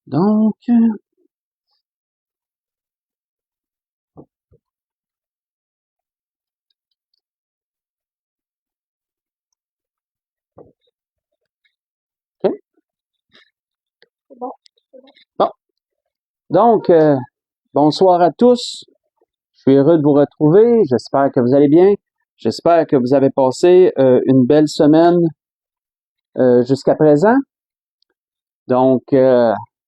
Donc, OK. Bon. Donc, bonsoir à tous. Je suis heureux de vous retrouver. J'espère que vous allez bien. J'espère que vous avez passé une belle semaine jusqu'à présent. Donc,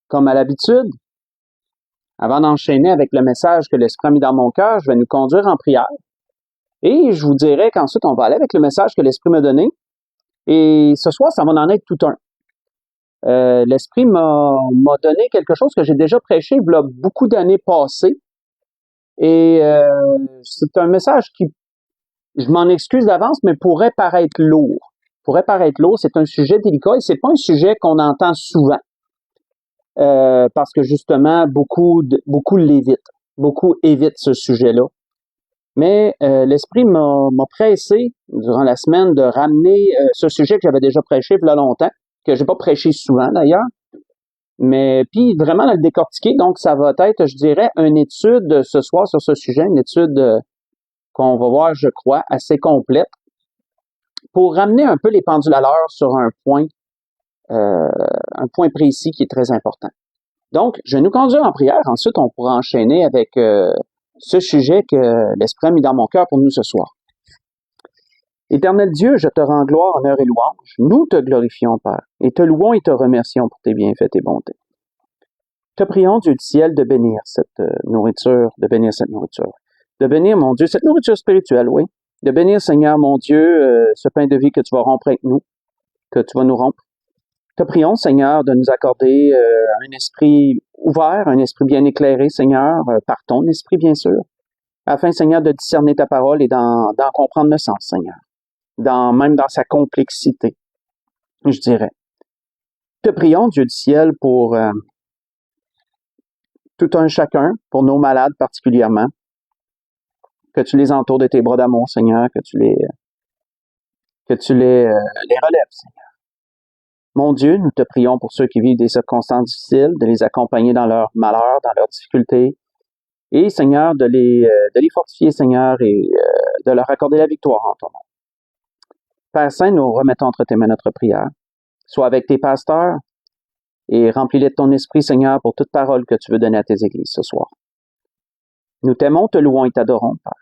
comme à l'habitude, avant d'enchaîner avec le message que l'Esprit a mis dans mon cœur, je vais nous conduire en prière. Et je vous dirai qu'ensuite, on va aller avec le message que l'Esprit m'a donné. Et ce soir, ça va en être tout un. L'Esprit m'a donné quelque chose que j'ai déjà prêché il y a beaucoup d'années passées. Et c'est un message qui, je m'en excuse d'avance, mais pourrait paraître lourd. C'est un sujet délicat et c'est pas un sujet qu'on entend souvent. Parce que justement, beaucoup l'évitent. Beaucoup évitent ce sujet-là. Mais l'Esprit m'a pressé, durant la semaine, de ramener ce sujet que j'avais déjà prêché il y a longtemps, que j'ai pas prêché souvent d'ailleurs, mais puis vraiment le décortiquer. Donc, ça va être, je dirais, une étude ce soir sur ce sujet, une étude qu'on va voir, je crois, assez complète, pour ramener un peu les pendules à l'heure sur un point précis qui est très important. Donc, je vais nous conduire en prière. Ensuite, on pourra enchaîner avec ce sujet que l'Esprit a mis dans mon cœur pour nous ce soir. Éternel Dieu, je te rends gloire, honneur et louange. Nous te glorifions, Père, et te louons et te remercions pour tes bienfaits et bontés. Te prions, Dieu du ciel, de bénir cette nourriture, de bénir, mon Dieu, cette nourriture spirituelle, oui. De bénir, Seigneur, mon Dieu, ce pain de vie que tu vas rompre avec nous, que tu vas nous rompre. Te prions, Seigneur, de nous accorder un esprit ouvert, un esprit bien éclairé, Seigneur, par ton esprit, bien sûr, afin, Seigneur, de discerner ta parole et d'en comprendre le sens, Seigneur, même dans sa complexité, je dirais. Te prions, Dieu du ciel, pour tout un chacun, pour nos malades particulièrement, que tu les entoures de tes bras d'amour, Seigneur, que tu les relèves, Seigneur. Mon Dieu, nous te prions pour ceux qui vivent des circonstances difficiles, de les accompagner dans leur malheur, dans leurs difficultés, et Seigneur, de les fortifier, Seigneur, et de leur accorder la victoire en ton nom. Père Saint, nous remettons entre tes mains notre prière. Sois avec tes pasteurs et remplis-les de ton esprit, Seigneur, pour toute parole que tu veux donner à tes églises ce soir. Nous t'aimons, te louons et t'adorons, Père.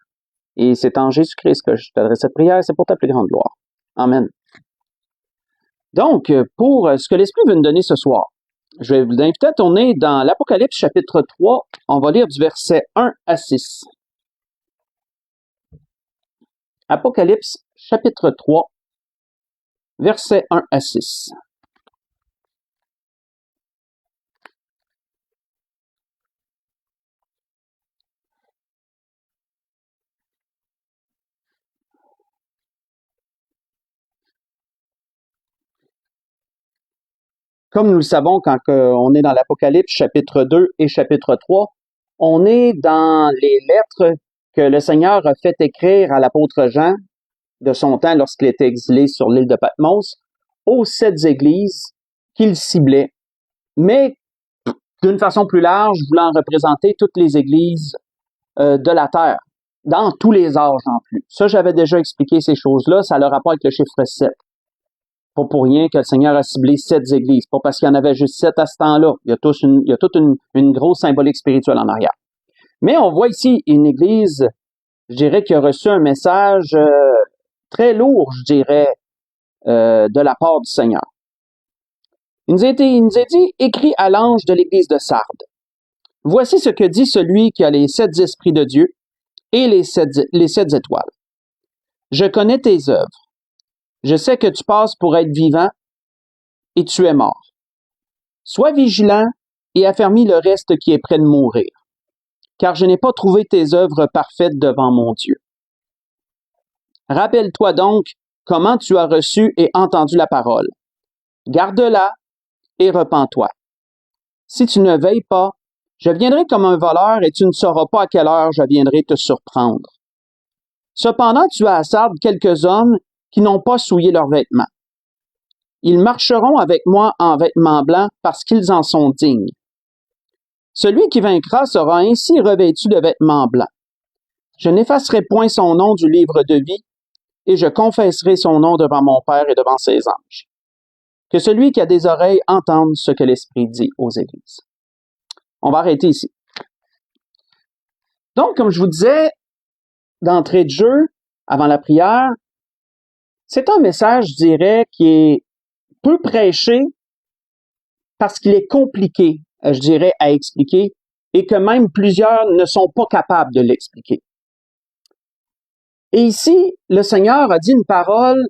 Et c'est en Jésus-Christ que je t'adresse cette prière, c'est pour ta plus grande gloire. Amen. Donc, pour ce que l'Esprit veut nous donner ce soir, je vais vous inviter à tourner dans l'Apocalypse chapitre 3. On va lire du verset 1 à 6. Apocalypse chapitre 3, verset 1 à 6. Comme nous le savons, quand on est dans l'Apocalypse chapitre 2 et chapitre 3, on est dans les lettres que le Seigneur a fait écrire à l'apôtre Jean de son temps lorsqu'il était exilé sur l'île de Patmos, aux 7 églises qu'il ciblait, mais d'une façon plus large, voulant représenter toutes les églises de la terre, dans tous les âges en plus. Ça, j'avais déjà expliqué ces choses-là, ça a le rapport avec le chiffre 7. Pas pour rien que le Seigneur a ciblé 7 églises, pas parce qu'il y en avait juste 7 à ce temps-là. Il y a toute une grosse symbolique spirituelle en arrière. Mais on voit ici une église, je dirais, qui a reçu un message très lourd, je dirais, de la part du Seigneur. Il nous a dit, écrit à l'ange de l'église de Sardes. Voici ce que dit celui qui a les 7 esprits de Dieu et les 7 étoiles. Je connais tes œuvres. Je sais que tu passes pour être vivant et tu es mort. Sois vigilant et affermis le reste qui est près de mourir, car je n'ai pas trouvé tes œuvres parfaites devant mon Dieu. Rappelle-toi donc comment tu as reçu et entendu la parole. Garde-la et repens-toi. Si tu ne veilles pas, je viendrai comme un voleur et tu ne sauras pas à quelle heure je viendrai te surprendre. Cependant, tu as à Sardes quelques hommes qui n'ont pas souillé leurs vêtements. Ils marcheront avec moi en vêtements blancs parce qu'ils en sont dignes. Celui qui vaincra sera ainsi revêtu de vêtements blancs. Je n'effacerai point son nom du livre de vie, et je confesserai son nom devant mon Père et devant ses anges. Que celui qui a des oreilles entende ce que l'Esprit dit aux églises. On va arrêter ici. Donc, comme je vous disais, d'entrée de jeu, avant la prière, c'est un message, je dirais, qui est peu prêché parce qu'il est compliqué, je dirais, à expliquer, et que même plusieurs ne sont pas capables de l'expliquer. Et ici, le Seigneur a dit une parole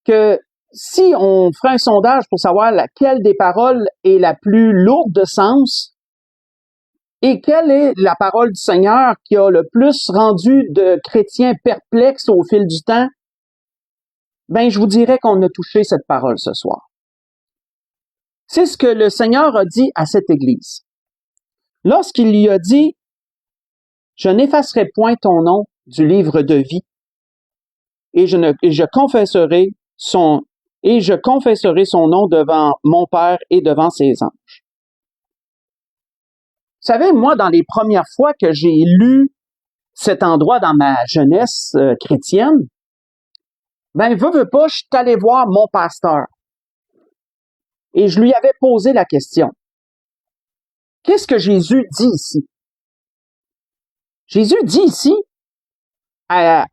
que si on ferait un sondage pour savoir laquelle des paroles est la plus lourde de sens et quelle est la parole du Seigneur qui a le plus rendu de chrétiens perplexes au fil du temps, ben je vous dirais qu'on a touché cette parole ce soir. C'est ce que le Seigneur a dit à cette Église. Lorsqu'il lui a dit « Je n'effacerai point ton nom du livre de vie et je confesserai son nom devant mon Père et devant ses anges. » Vous savez, moi, dans les premières fois que j'ai lu cet endroit dans ma jeunesse chrétienne, ben, veux pas, je suis allé voir mon pasteur. Et je lui avais posé la question. Qu'est-ce que Jésus dit ici? Jésus dit ici à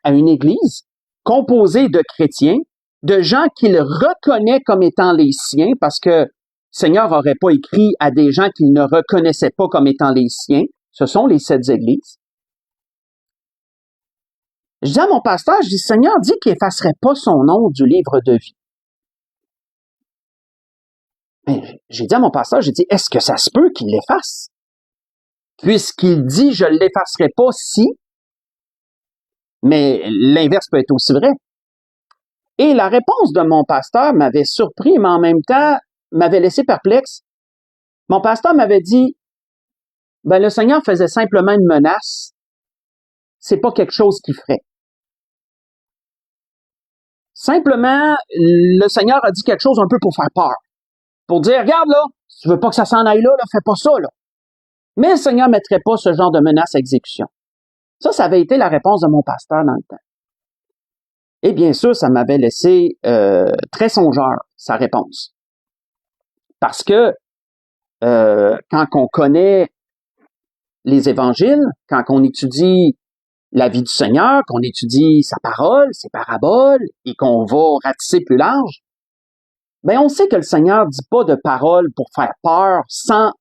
une église composée de chrétiens, de gens qu'il reconnaît comme étant les siens, parce que le Seigneur n'aurait pas écrit à des gens qu'il ne reconnaissait pas comme étant les siens. Ce sont les 7 églises. Je dis à mon pasteur, je dis, Seigneur dit qu'il effacerait pas son nom du livre de vie. Mais j'ai dit à mon pasteur, j'ai dit, est-ce que ça se peut qu'il l'efface? Puisqu'il dit, je ne l'effacerai pas si, mais l'inverse peut être aussi vrai. Et la réponse de mon pasteur m'avait surpris, mais en même temps, m'avait laissé perplexe. Mon pasteur m'avait dit, ben, le Seigneur faisait simplement une menace. C'est pas quelque chose qu'il ferait. Simplement, le Seigneur a dit quelque chose un peu pour faire peur. Pour dire, regarde là, si tu veux pas que ça s'en aille là, fais pas ça, là. Mais le Seigneur ne mettrait pas ce genre de menace à exécution. Ça avait été la réponse de mon pasteur dans le temps. Et bien sûr, ça m'avait laissé très songeur, sa réponse. Parce que quand on connaît les évangiles, quand on étudie la vie du Seigneur, qu'on étudie sa parole, ses paraboles, et qu'on va ratisser plus large, ben on sait que le Seigneur dit pas de paroles pour faire peur sans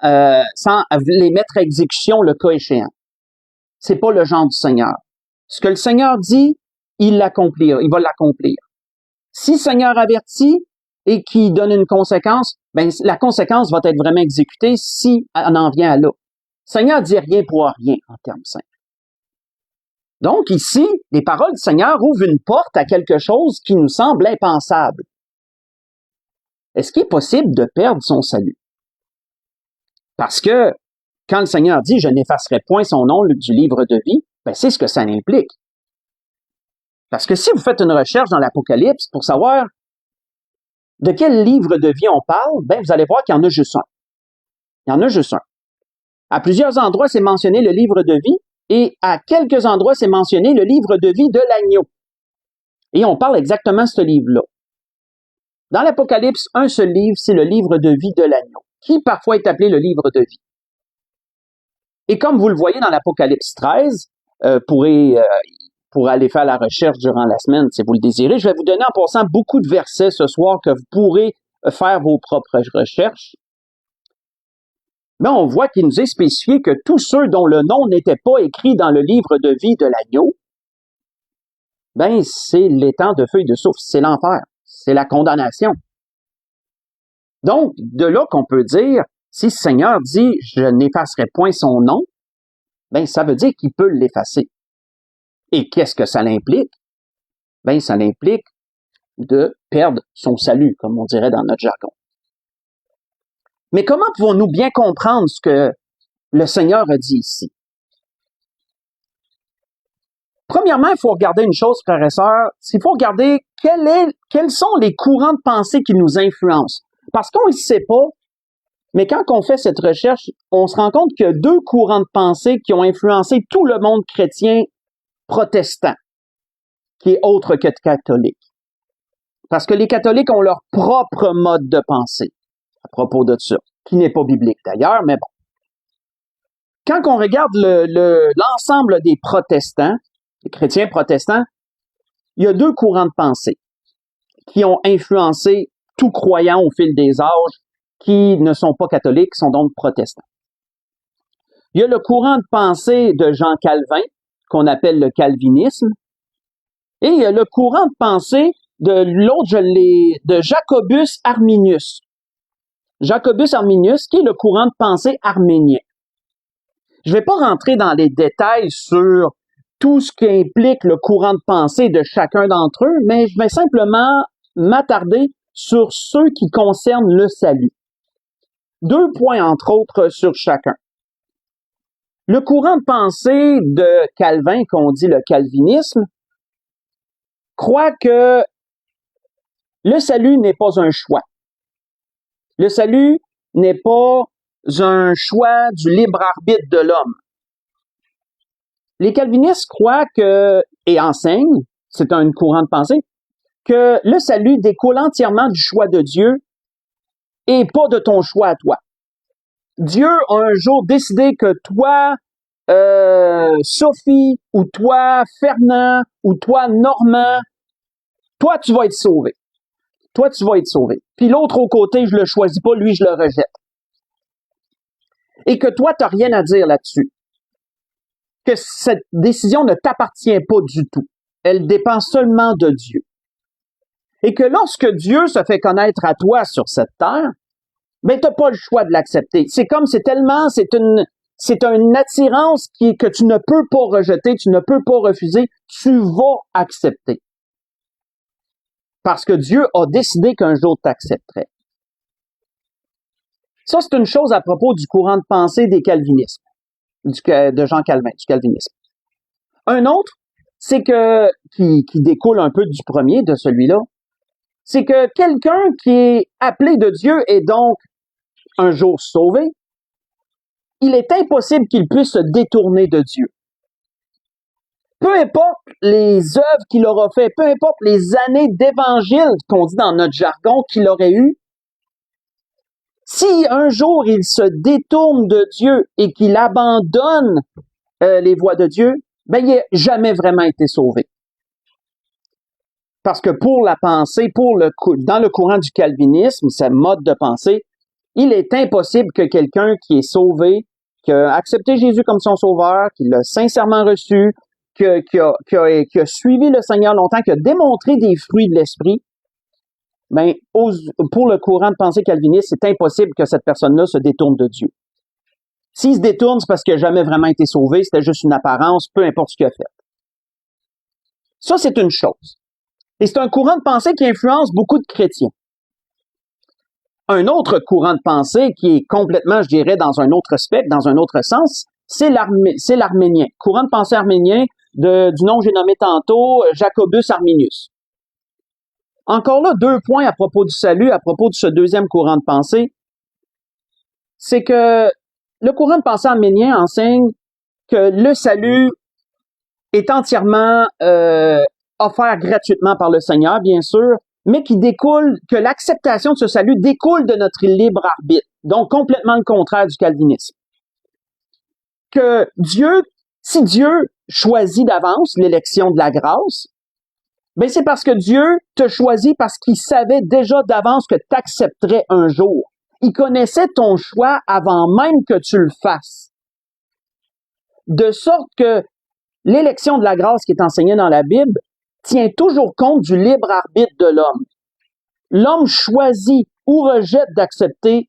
les mettre à exécution le cas échéant. C'est pas le genre du Seigneur. Ce que le Seigneur dit, il va l'accomplir. Si le Seigneur avertit et qu'il donne une conséquence, ben la conséquence va être vraiment exécutée si on en vient à là. Le Seigneur dit rien pour rien en termes simples. Donc ici, les paroles du Seigneur ouvrent une porte à quelque chose qui nous semble impensable. Est-ce qu'il est possible de perdre son salut? Parce que quand le Seigneur dit « Je n'effacerai point son nom du livre de vie », ben c'est ce que ça implique. Parce que si vous faites une recherche dans l'Apocalypse pour savoir de quel livre de vie on parle, ben vous allez voir qu'il y en a juste un. Il y en a juste un. À plusieurs endroits, c'est mentionné le livre de vie, et à quelques endroits, c'est mentionné le livre de vie de l'agneau. Et on parle exactement de ce livre-là. Dans l'Apocalypse, un seul livre, c'est le livre de vie de l'agneau, qui parfois est appelé le livre de vie. Et comme vous le voyez dans l'Apocalypse 13, pour aller faire la recherche durant la semaine, si vous le désirez, je vais vous donner en passant beaucoup de versets ce soir que vous pourrez faire vos propres recherches. Mais on voit qu'il nous est spécifié que tous ceux dont le nom n'était pas écrit dans le livre de vie de l'agneau, ben c'est l'étang de feu et de soufre, c'est l'enfer, c'est la condamnation. Donc, de là qu'on peut dire, si le Seigneur dit « Je n'effacerai point son nom », ben ça veut dire qu'il peut l'effacer. Et qu'est-ce que ça l'implique? Ben ça l'implique de perdre son salut, comme on dirait dans notre jargon. Mais comment pouvons-nous bien comprendre ce que le Seigneur a dit ici? Premièrement, il faut regarder une chose, frères et sœurs, il faut regarder quels sont les courants de pensée qui nous influencent. Parce qu'on ne le sait pas, Mais quand on fait cette recherche, on se rend compte qu'il y a deux courants de pensée qui ont influencé tout le monde chrétien protestant, qui est autre que catholique. Parce que les catholiques ont leur propre mode de pensée à propos de ça, qui n'est pas biblique d'ailleurs, mais bon. Quand on regarde l'ensemble des protestants, les chrétiens protestants, il y a deux courants de pensée qui ont influencé tout croyant au fil des âges qui ne sont pas catholiques, sont donc protestants. Il y a le courant de pensée de Jean Calvin, qu'on appelle le calvinisme, et il y a le courant de pensée de Jacobus Arminius. Jacobus Arminius, qui est le courant de pensée arménien. Je ne vais pas rentrer dans les détails sur tout ce qui implique le courant de pensée de chacun d'entre eux, mais je vais simplement m'attarder sur ceux qui concernent le salut. 2 points, entre autres, sur chacun. Le courant de pensée de Calvin, qu'on dit le calvinisme, croit que le salut n'est pas un choix. Le salut n'est pas un choix du libre arbitre de l'homme. Les calvinistes croient et enseignent, c'est un courant de pensée, que le salut découle entièrement du choix de Dieu et pas de ton choix à toi. Dieu a un jour décidé que toi, Sophie, ou toi, Fernand, ou toi, Normand, toi, tu vas être sauvé. Toi, tu vas être sauvé. Puis l'autre au côté, je le choisis pas, lui, je le rejette. Et que toi, tu n'as rien à dire là-dessus. Que cette décision ne t'appartient pas du tout. Elle dépend seulement de Dieu. Et que lorsque Dieu se fait connaître à toi sur cette terre, ben, t'as pas le choix de l'accepter. C'est une attirance que tu ne peux pas rejeter, tu ne peux pas refuser, tu vas accepter. Parce que Dieu a décidé qu'un jour t'accepterais. Ça, c'est une chose à propos du courant de pensée des calvinistes, de Jean Calvin, du calvinisme. Un autre, c'est qui découle un peu du premier, de celui-là, c'est que quelqu'un qui est appelé de Dieu est donc un jour sauvé, il est impossible qu'il puisse se détourner de Dieu. Peu importe les œuvres qu'il aura fait, peu importe les années d'évangile qu'on dit dans notre jargon qu'il aurait eu, si un jour il se détourne de Dieu et qu'il abandonne les voies de Dieu, ben il n'a jamais vraiment été sauvé. Parce que pour la pensée, dans le courant du calvinisme, ce mode de pensée, il est impossible que quelqu'un qui est sauvé, qui a accepté Jésus comme son sauveur, qui l'a sincèrement reçu, qui a suivi le Seigneur longtemps, qui a démontré des fruits de l'esprit, ben, pour le courant de pensée calviniste, c'est impossible que cette personne-là se détourne de Dieu. S'il se détourne, c'est parce qu'il n'a jamais vraiment été sauvé, c'était juste une apparence, peu importe ce qu'il a fait. Ça, c'est une chose. Et c'est un courant de pensée qui influence beaucoup de chrétiens. Un autre courant de pensée qui est complètement, je dirais, dans un autre spectre, dans un autre sens, c'est l'arménien. Courant de pensée arménien du nom que j'ai nommé tantôt, Jacobus Arminius. Encore là, 2 points à propos du salut, à propos de ce deuxième courant de pensée. C'est que le courant de pensée arménien enseigne que le salut est entièrement offert gratuitement par le Seigneur, bien sûr, mais que l'acceptation de ce salut découle de notre libre arbitre. Donc, complètement le contraire du calvinisme. Que si Dieu choisit d'avance l'élection de la grâce, ben c'est parce que Dieu te choisit parce qu'il savait déjà d'avance que tu accepterais un jour. Il connaissait ton choix avant même que tu le fasses. De sorte que l'élection de la grâce qui est enseignée dans la Bible tient toujours compte du libre arbitre de l'homme. L'homme choisit ou rejette d'accepter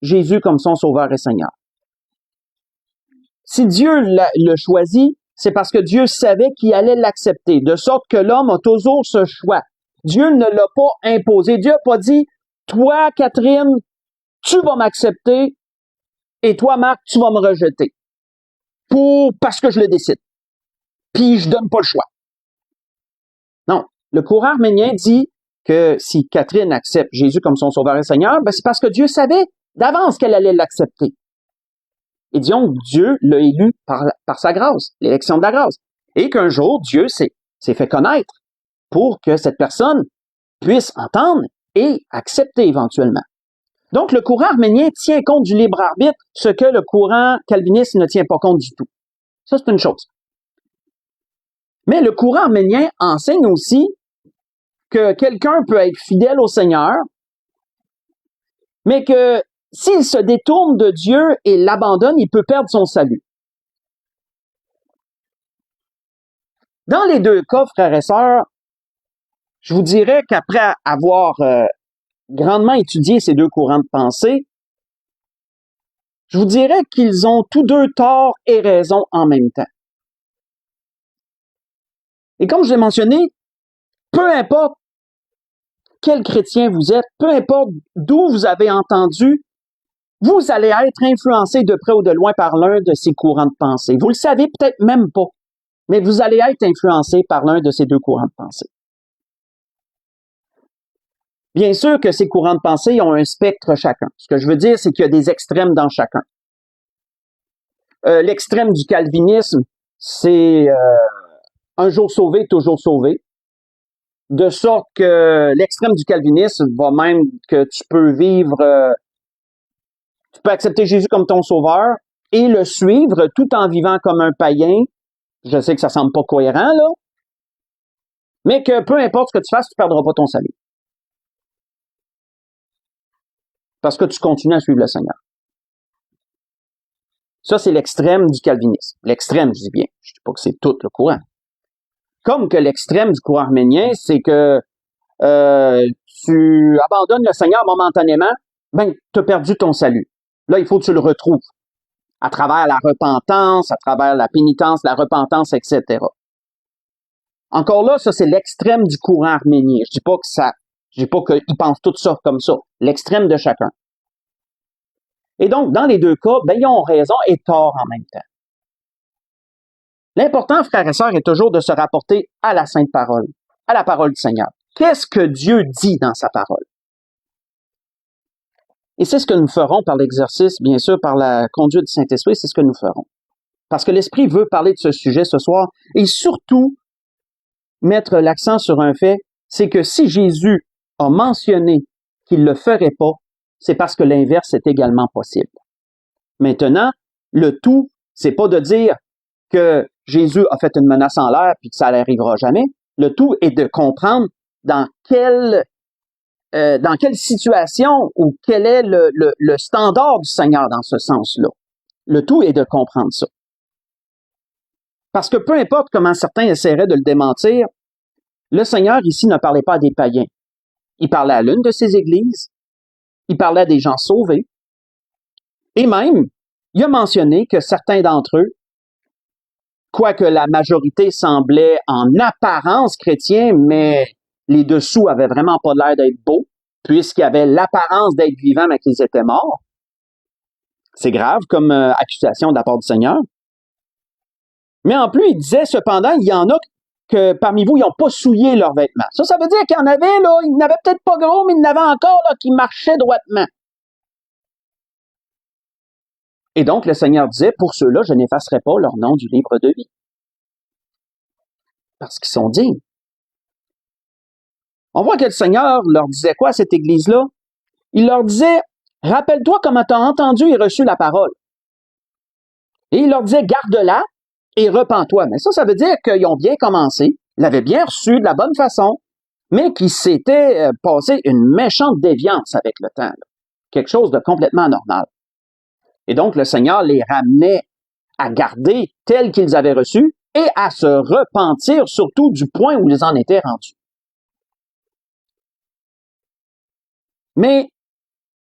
Jésus comme son sauveur et Seigneur. Si Dieu le choisit, c'est parce que Dieu savait qu'il allait l'accepter, de sorte que l'homme a toujours ce choix. Dieu ne l'a pas imposé. Dieu n'a pas dit, toi, Catherine, tu vas m'accepter, et toi, Marc, tu vas me rejeter. Parce que je le décide. Puis je donne pas le choix. Non. Le courant arménien dit que si Catherine accepte Jésus comme son sauveur et Seigneur, ben c'est parce que Dieu savait d'avance qu'elle allait l'accepter. Et disons que Dieu l'a élu par sa grâce, l'élection de la grâce. Et qu'un jour, Dieu s'est fait connaître pour que cette personne puisse entendre et accepter éventuellement. Donc, le courant arménien tient compte du libre arbitre, ce que le courant calviniste ne tient pas compte du tout. Ça, c'est une chose. Mais le courant arménien enseigne aussi que quelqu'un peut être fidèle au Seigneur, mais que s'il se détourne de Dieu et l'abandonne, il peut perdre son salut. Dans les deux cas, frères et sœurs, je vous dirais qu'après avoir grandement étudié ces deux courants de pensée, je vous dirais qu'ils ont tous deux tort et raison en même temps. Et comme je l'ai mentionné, peu importe quel chrétien vous êtes, peu importe d'où vous avez entendu, vous allez être influencé de près ou de loin par l'un de ces courants de pensée. Vous le savez peut-être même pas, mais vous allez être influencé par l'un de ces deux courants de pensée. Bien sûr que ces courants de pensée ont un spectre chacun. Ce que je veux dire, c'est qu'il y a des extrêmes dans chacun. L'extrême du calvinisme, c'est un jour sauvé, toujours sauvé. De sorte que l'extrême du calvinisme va même que tu peux vivre, tu peux accepter Jésus comme ton sauveur et le suivre tout en vivant comme un païen. Je sais que ça semble pas cohérent, là. Mais que peu importe ce que tu fasses, tu perdras pas ton salut. Parce que tu continues à suivre le Seigneur. Ça, c'est l'extrême du calvinisme. L'extrême, je dis bien. Je dis pas que c'est tout le courant. Comme que l'extrême du courant arménien, c'est que tu abandonnes le Seigneur momentanément, ben, tu as perdu ton salut. Là, il faut que tu le retrouves à travers la repentance, à travers la pénitence, la repentance, etc. Encore là, ça, c'est l'extrême du courant arménien. Je dis pas qu'ils pensent tout ça comme ça. L'extrême de chacun. Et donc, dans les deux cas, ben, ils ont raison et tort en même temps. L'important, frères et sœurs, est toujours de se rapporter à la Sainte Parole, à la parole du Seigneur. Qu'est-ce que Dieu dit dans sa parole? Et c'est ce que nous ferons par l'exercice, bien sûr, par la conduite du Saint-Esprit, c'est ce que nous ferons. Parce que l'Esprit veut parler de ce sujet ce soir et surtout mettre l'accent sur un fait, c'est que si Jésus a mentionné qu'il ne le ferait pas, c'est parce que l'inverse est également possible. Maintenant, le tout, c'est pas de dire que Jésus a fait une menace en l'air puis que ça n'arrivera jamais. Le tout est de comprendre dans quelle situation ou quel est le standard du Seigneur dans ce sens-là. Le tout est de comprendre ça. Parce que peu importe comment certains essaieraient de le démentir, le Seigneur ici ne parlait pas à des païens. Il parlait à l'une de ses églises, il parlait à des gens sauvés, et même, il a mentionné que certains d'entre eux, quoique la majorité semblait en apparence chrétien, mais les dessous avaient vraiment pas l'air d'être beaux, puisqu'ils avaient l'apparence d'être vivants, mais qu'ils étaient morts. C'est grave comme accusation de la part du Seigneur. Mais en plus, il disait, cependant, il y en a que parmi vous, ils n'ont pas souillé leurs vêtements. Ça veut dire qu'il y en avait, là, ils n'avaient peut-être pas gros, mais il y en avait encore là, qui marchaient droitement. Et donc, le Seigneur disait, pour ceux-là, je n'effacerai pas leur nom du livre de vie. Parce qu'ils sont dignes. On voit que le Seigneur leur disait quoi à cette église-là? Il leur disait, rappelle-toi comment tu as entendu et reçu la parole. Et il leur disait, garde-la et repens-toi. Mais ça veut dire qu'ils ont bien commencé, l'avaient bien reçu de la bonne façon, mais qu'ils s'étaient passé une méchante déviance avec le temps. Là. Quelque chose de complètement anormal. Et donc, le Seigneur les ramenait à garder tel qu'ils avaient reçu et à se repentir surtout du point où ils en étaient rendus. Mais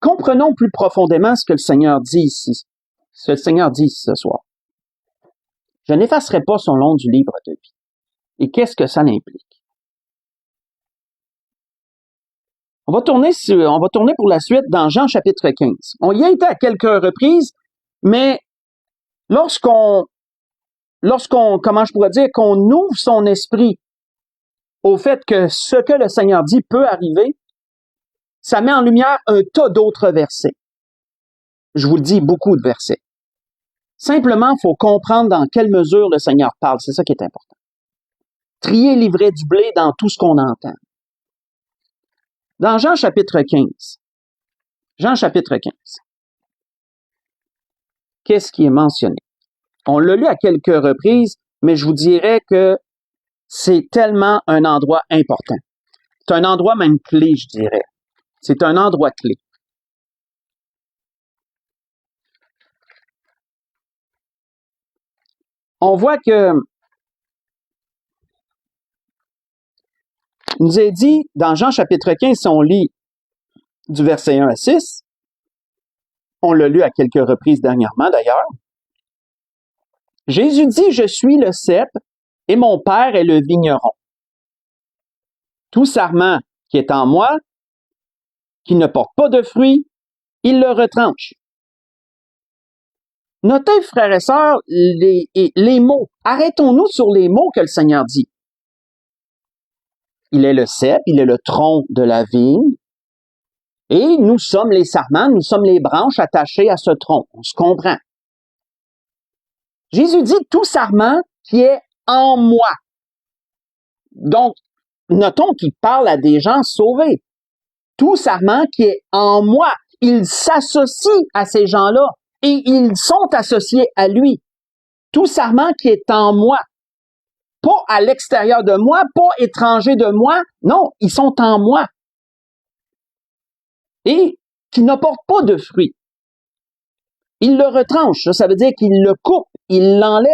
comprenons plus profondément ce que le Seigneur dit ici. Ce que le Seigneur dit ici ce soir. Je n'effacerai pas son nom du livre de vie. Et qu'est-ce que ça implique? On va tourner pour la suite dans Jean chapitre 15. On y a été à quelques reprises, mais lorsqu'on, comment je pourrais dire, qu'on ouvre son esprit au fait que ce que le Seigneur dit peut arriver, ça met en lumière un tas d'autres versets. je vous le dis, beaucoup de versets. Simplement, il faut comprendre dans quelle mesure le Seigneur parle. C'est ça qui est important. Trier l'ivraie du blé dans tout ce qu'on entend. Dans Jean chapitre 15, qu'est-ce qui est mentionné? On l'a lu à quelques reprises, mais je vous dirais que c'est tellement un endroit important. C'est un endroit même clé, je dirais. C'est un endroit clé. On voit que il nous est dit, dans Jean chapitre 15, si on lit du verset 1 à 6, on l'a lu à quelques reprises dernièrement d'ailleurs, Jésus dit, « Je suis le cep et mon Père est le vigneron. Tout sarment qui est en moi, qui ne porte pas de fruits, il le retranche. » Notez, frères et sœurs, les mots. Arrêtons-nous sur les mots que le Seigneur dit. Il est le cep, il est le tronc de la vigne, et nous sommes les sarments, nous sommes les branches attachées à ce tronc. On se comprend. Jésus dit tout sarment qui est en moi. Donc, notons qu'il parle à des gens sauvés. Tout sarment qui est en moi. Il s'associe à ces gens-là et ils sont associés à lui. Tout sarment qui est en moi. Pas à l'extérieur de moi, pas étranger de moi. Non, ils sont en moi. Et qui ne portent pas de fruits. Il le retranche, ça veut dire qu'il le coupe, il l'enlève.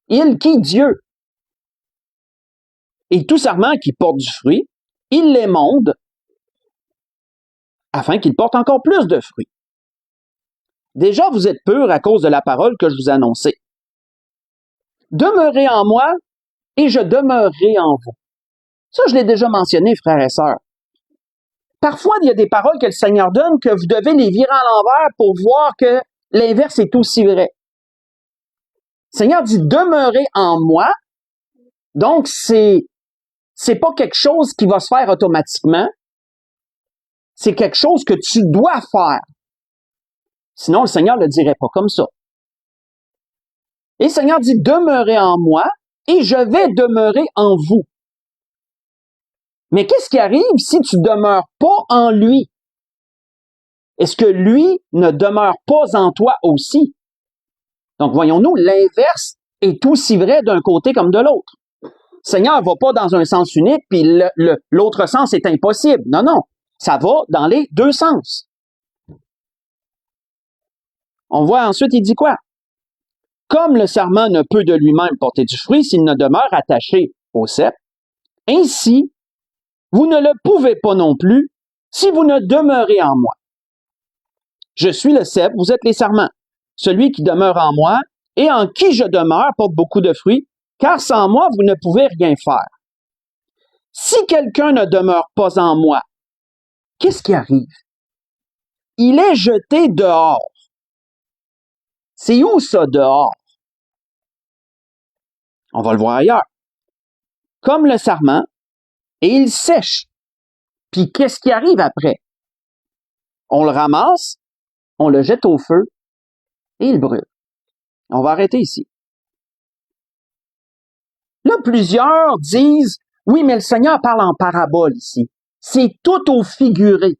Il qui? Dieu. Et tout sarment qui porte du fruit, il l'émonde afin qu'il porte encore plus de fruits. Déjà, vous êtes purs à cause de la parole que je vous ai annoncée. Demeurez en moi et je demeurerai en vous. Ça, je l'ai déjà mentionné, frères et sœurs. Parfois, il y a des paroles que le Seigneur donne que vous devez les virer à l'envers pour voir que l'inverse est aussi vrai. Le Seigneur dit « demeurez en moi ». Donc, c'est pas quelque chose qui va se faire automatiquement. C'est quelque chose que tu dois faire. Sinon, le Seigneur ne le dirait pas comme ça. Et le Seigneur dit « demeurez en moi et je vais demeurer en vous ». Mais qu'est-ce qui arrive si tu demeures pas en lui? Est-ce que lui ne demeure pas en toi aussi? Donc, voyons-nous, l'inverse est aussi vrai d'un côté comme de l'autre. Le Seigneur ne va pas dans un sens unique, puis l'autre sens est impossible. Non, non. Ça va dans les deux sens. On voit ensuite, il dit quoi? Comme le sarment ne peut de lui-même porter du fruit s'il ne demeure attaché au cep, ainsi, vous ne le pouvez pas non plus si vous ne demeurez en moi. Je suis le cep, vous êtes les sarments. Celui qui demeure en moi et en qui je demeure porte beaucoup de fruits, car sans moi, vous ne pouvez rien faire. Si quelqu'un ne demeure pas en moi, qu'est-ce qui arrive? Il est jeté dehors. C'est où ça, dehors? On va le voir ailleurs. Comme le sarment, et il sèche. Puis qu'est-ce qui arrive après? On le ramasse, on le jette au feu, et il brûle. On va arrêter ici. Là, plusieurs disent, oui, mais le Seigneur parle en parabole ici. C'est tout au figuré.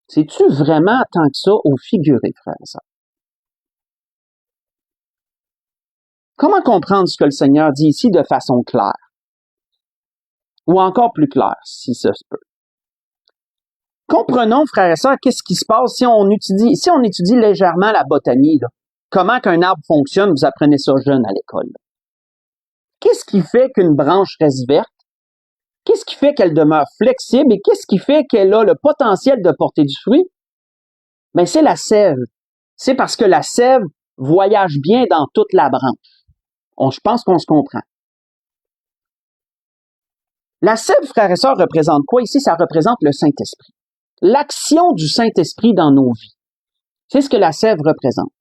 C'est-tu vraiment tant que ça au figuré, frère et sœur? Comment comprendre ce que le Seigneur dit ici de façon claire? Ou encore plus claire, si ça se peut. Comprenons, frères et sœurs, qu'est-ce qui se passe si on étudie légèrement la botanie, là. Comment qu'un arbre fonctionne, vous apprenez ça jeune à l'école. Là. Qu'est-ce qui fait qu'une branche reste verte? Qu'est-ce qui fait qu'elle demeure flexible et qu'est-ce qui fait qu'elle a le potentiel de porter du fruit? Ben, c'est la sève. C'est parce que la sève voyage bien dans toute la branche. Je pense qu'on se comprend. La sève, frères et sœurs, représente quoi ici? Ça représente le Saint-Esprit. L'action du Saint-Esprit dans nos vies. C'est ce que la sève représente.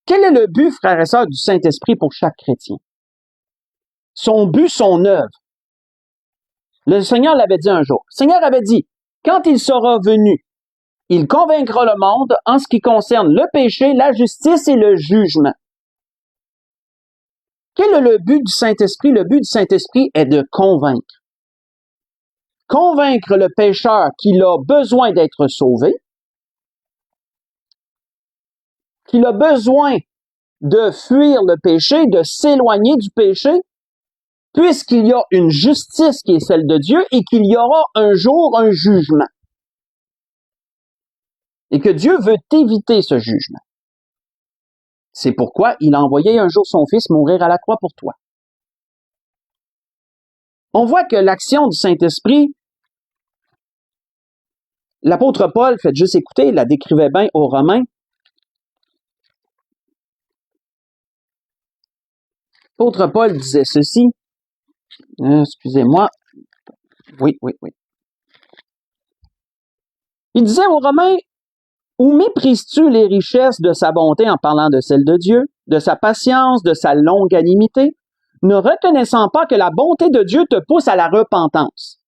Quel est le but, frères et sœurs, du Saint-Esprit pour chaque chrétien? Son but, son œuvre. Le Seigneur l'avait dit un jour. Le Seigneur avait dit, Quand il sera venu, il convaincra le monde en ce qui concerne le péché, la justice et le jugement. Quel est le but du Saint-Esprit? Le but du Saint-Esprit est de convaincre. Convaincre le pécheur qu'il a besoin d'être sauvé, qu'il a besoin de fuir le péché, de s'éloigner du péché, puisqu'il y a une justice qui est celle de Dieu et qu'il y aura un jour un jugement. Et que Dieu veut éviter ce jugement. C'est pourquoi il a envoyé un jour son Fils mourir à la croix pour toi. On voit que l'action du Saint-Esprit, l'apôtre Paul, faites juste écouter, il la décrivait bien aux Romains. L'apôtre Paul disait ceci. Excusez-moi. Oui. Il disait aux Romains, « Où méprises-tu les richesses de sa bonté en parlant de celles de Dieu, de sa patience, de sa longanimité, ne reconnaissant pas que la bonté de Dieu te pousse à la repentance?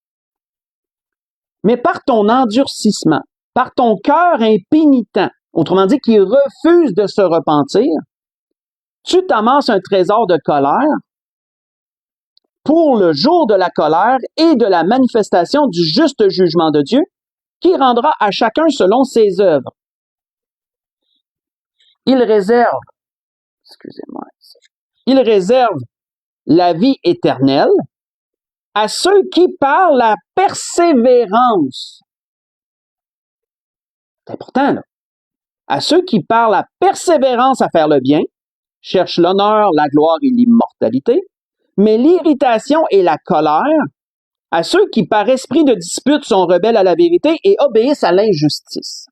Mais par ton endurcissement, par ton cœur impénitent, autrement dit qui refuse de se repentir, tu t'amasses un trésor de colère pour le jour de la colère et de la manifestation du juste jugement de Dieu, qui rendra à chacun selon ses œuvres. Il réserve la vie éternelle à ceux qui, par la persévérance, c'est important, là, à ceux qui, par la persévérance à faire le bien, cherchent l'honneur, la gloire et l'immortalité, mais l'irritation et la colère à ceux qui, par esprit de dispute, sont rebelles à la vérité et obéissent à l'injustice.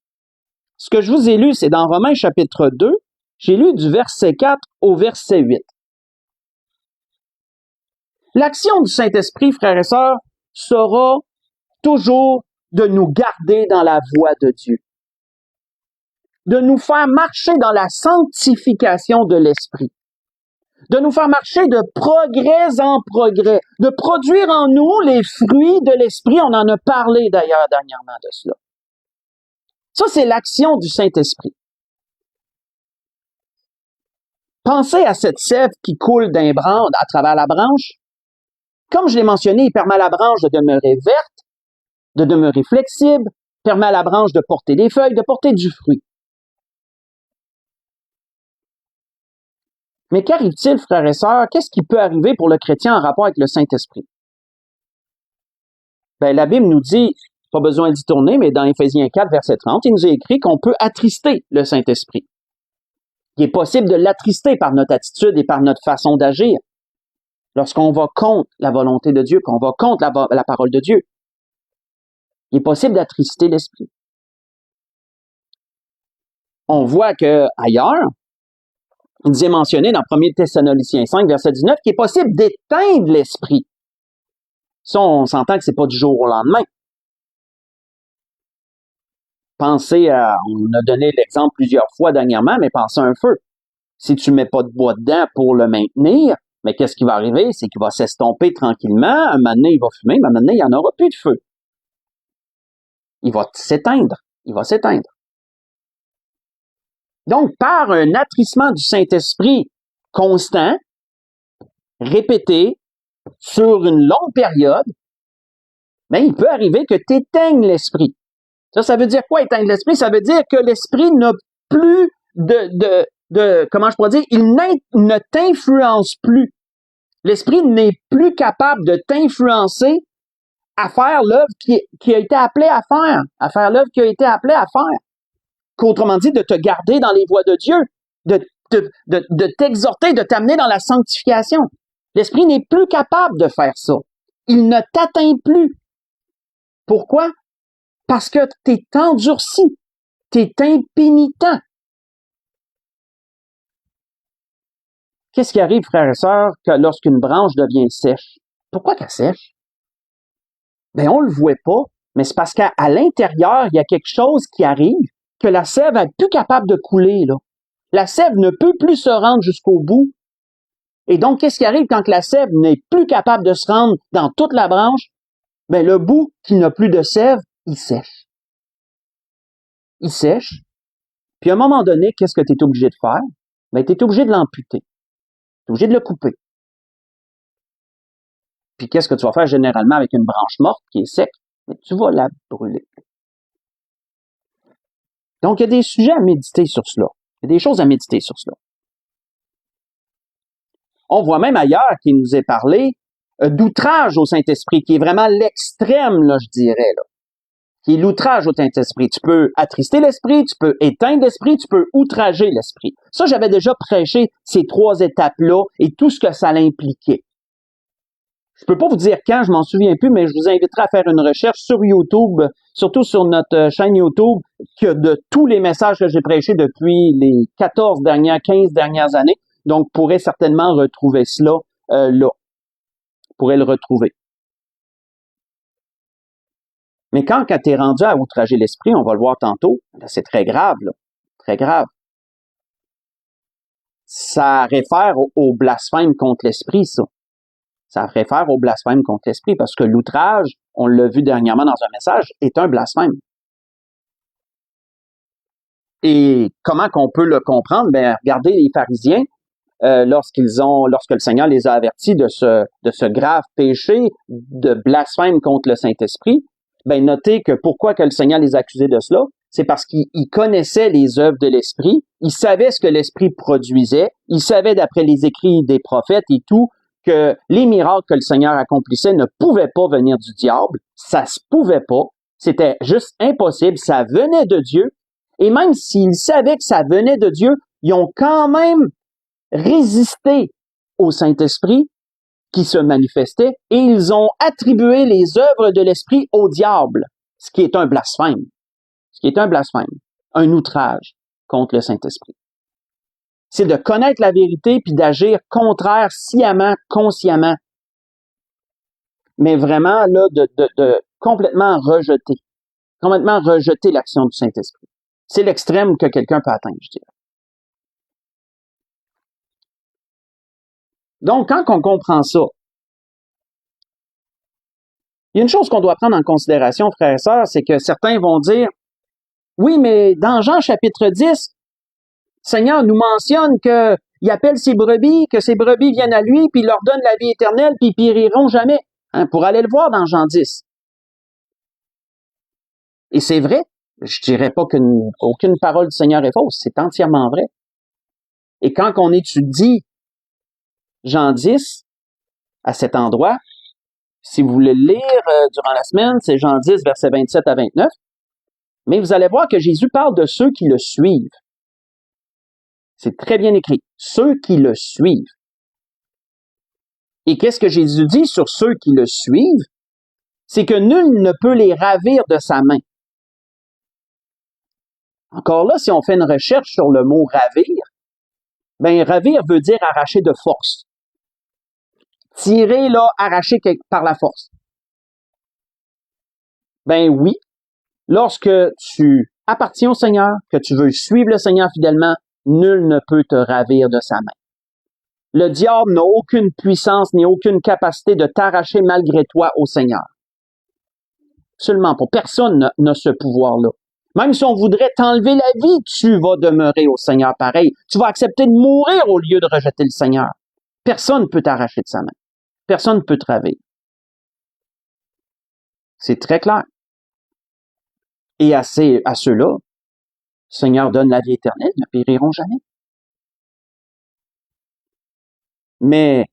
Ce que je vous ai lu, c'est dans Romains chapitre 2, j'ai lu du verset 4 au verset 8. L'action du Saint-Esprit, frères et sœurs, sera toujours de nous garder dans la voie de Dieu, de nous faire marcher dans la sanctification de l'Esprit, de nous faire marcher de progrès en progrès, de produire en nous les fruits de l'Esprit. On en a parlé d'ailleurs dernièrement de cela. Ça, c'est l'action du Saint-Esprit. Pensez à cette sève qui coule d'un branche à travers la branche. Comme je l'ai mentionné, il permet à la branche de demeurer verte, de demeurer flexible, permet à la branche de porter des feuilles, de porter du fruit. Mais qu'arrive-t-il, frères et sœurs? Qu'est-ce qui peut arriver pour le chrétien en rapport avec le Saint-Esprit? La Bible nous dit, pas besoin d'y tourner, mais dans Éphésiens 4, verset 30, il nous est écrit qu'on peut attrister le Saint-Esprit. Il est possible de l'attrister par notre attitude et par notre façon d'agir. Lorsqu'on va contre la volonté de Dieu, qu'on va contre la parole de Dieu, il est possible d'attrister l'Esprit. On voit que ailleurs, il nous est mentionné dans 1 Thessaloniciens 5, verset 19, qu'il est possible d'éteindre l'Esprit. Ça, on s'entend que c'est pas du jour au lendemain. Pensez à, on a donné l'exemple plusieurs fois dernièrement, mais pensez à un feu. Si tu mets pas de bois dedans pour le maintenir, mais qu'est-ce qui va arriver? C'est qu'il va s'estomper tranquillement, un moment donné, il va fumer, mais un moment donné, il n'y en aura plus de feu. Il va s'éteindre. Donc, par un attrissement du Saint-Esprit constant, répété, sur une longue période, il peut arriver que tu éteignes l'Esprit. Ça veut dire quoi, éteindre l'Esprit? Ça veut dire que l'Esprit n'a plus comment je pourrais dire, il ne t'influence plus. L'Esprit n'est plus capable de t'influencer à faire l'œuvre qui a été appelé à faire l'œuvre qui a été appelé à faire. Qu'autrement dit, de te garder dans les voies de Dieu, de t'exhorter, de t'amener dans la sanctification. L'Esprit n'est plus capable de faire ça. Il ne t'atteint plus. Pourquoi? Parce que tu es endurci, tu es impénitent. Qu'est-ce qui arrive, frères et sœurs, que lorsqu'une branche devient sèche? Pourquoi qu'elle sèche? On le voit pas, mais c'est parce qu'à l'intérieur, il y a quelque chose qui arrive, que la sève n'est plus capable de couler, là. La sève ne peut plus se rendre jusqu'au bout. Et donc, qu'est-ce qui arrive quand la sève n'est plus capable de se rendre dans toute la branche? Le bout qui n'a plus de sève, il sèche. Il sèche. Puis à un moment donné, qu'est-ce que tu es obligé de faire? Ben, tu es obligé de l'amputer. Tu es obligé de le couper. Puis qu'est-ce que tu vas faire généralement avec une branche morte qui est sec? Mais tu vas la brûler. Donc, il y a des sujets à méditer sur cela. Il y a des choses à méditer sur cela. On voit même ailleurs qu'il nous est parlé d'outrage au Saint-Esprit, qui est vraiment l'extrême, là, je dirais, là. Qui est l'outrage au Saint-Esprit. Tu peux attrister l'Esprit, tu peux éteindre l'Esprit, tu peux outrager l'Esprit. Ça, j'avais déjà prêché ces 3 étapes-là et tout ce que ça l'impliquait. Je peux pas vous dire quand, je m'en souviens plus, mais je vous inviterai à faire une recherche sur YouTube, surtout sur notre chaîne YouTube, que de tous les messages que j'ai prêchés depuis les 15 dernières années. Donc, vous pourrez certainement retrouver cela là. Vous pourrez le retrouver. Mais quand tu es rendu à outrager l'esprit, on va le voir tantôt, c'est très grave, là. Très grave. Ça réfère au blasphème contre l'esprit, ça. Ça réfère au blasphème contre l'esprit, parce que l'outrage, on l'a vu dernièrement dans un message, est un blasphème. Et comment qu'on peut le comprendre? Ben, regardez les pharisiens, lorsque le Seigneur les a avertis de ce grave péché de blasphème contre le Saint-Esprit, ben, notez que pourquoi que le Seigneur les accusait de cela? C'est parce qu'ils connaissaient les œuvres de l'Esprit, ils savaient ce que l'Esprit produisait, ils savaient d'après les écrits des prophètes et tout, que les miracles que le Seigneur accomplissait ne pouvaient pas venir du diable, ça se pouvait pas, c'était juste impossible, ça venait de Dieu, et même s'ils savaient que ça venait de Dieu, ils ont quand même résisté au Saint-Esprit qui se manifestait, et ils ont attribué les œuvres de l'Esprit au diable, ce qui est un blasphème. Ce qui est un blasphème, un outrage contre le Saint-Esprit. C'est de connaître la vérité puis d'agir contraire sciemment, consciemment. Mais vraiment, là, de complètement rejeter l'action du Saint-Esprit. C'est l'extrême que quelqu'un peut atteindre, je dirais. Donc, quand on comprend ça, il y a une chose qu'on doit prendre en considération, frères et sœurs, c'est que certains vont dire, oui, mais dans Jean chapitre 10, Seigneur nous mentionne qu'il appelle ses brebis, que ses brebis viennent à lui, puis il leur donne la vie éternelle, puis ils périront jamais. Pour aller le voir dans Jean 10. Et c'est vrai, je dirais pas qu'aucune parole du Seigneur est fausse, c'est entièrement vrai. Et quand on étudie Jean 10, à cet endroit, si vous voulez le lire durant la semaine, c'est Jean 10, versets 27 à 29, mais vous allez voir que Jésus parle de ceux qui le suivent. C'est très bien écrit. Ceux qui le suivent. Et qu'est-ce que Jésus dit sur ceux qui le suivent? C'est que nul ne peut les ravir de sa main. Encore là, si on fait une recherche sur le mot ravir, ben ravir veut dire arracher de force. Tirer, là, arracher par la force. Ben oui, lorsque tu appartiens au Seigneur, que tu veux suivre le Seigneur fidèlement, nul ne peut te ravir de sa main. Le diable n'a aucune puissance ni aucune capacité de t'arracher malgré toi au Seigneur. Absolument pas. Personne n'a ce pouvoir-là. Même si on voudrait t'enlever la vie, tu vas demeurer au Seigneur pareil. Tu vas accepter de mourir au lieu de rejeter le Seigneur. Personne ne peut t'arracher de sa main. Personne ne peut te ravir. C'est très clair. Et à ceux-là, le Seigneur donne la vie éternelle, ils ne périront jamais. Mais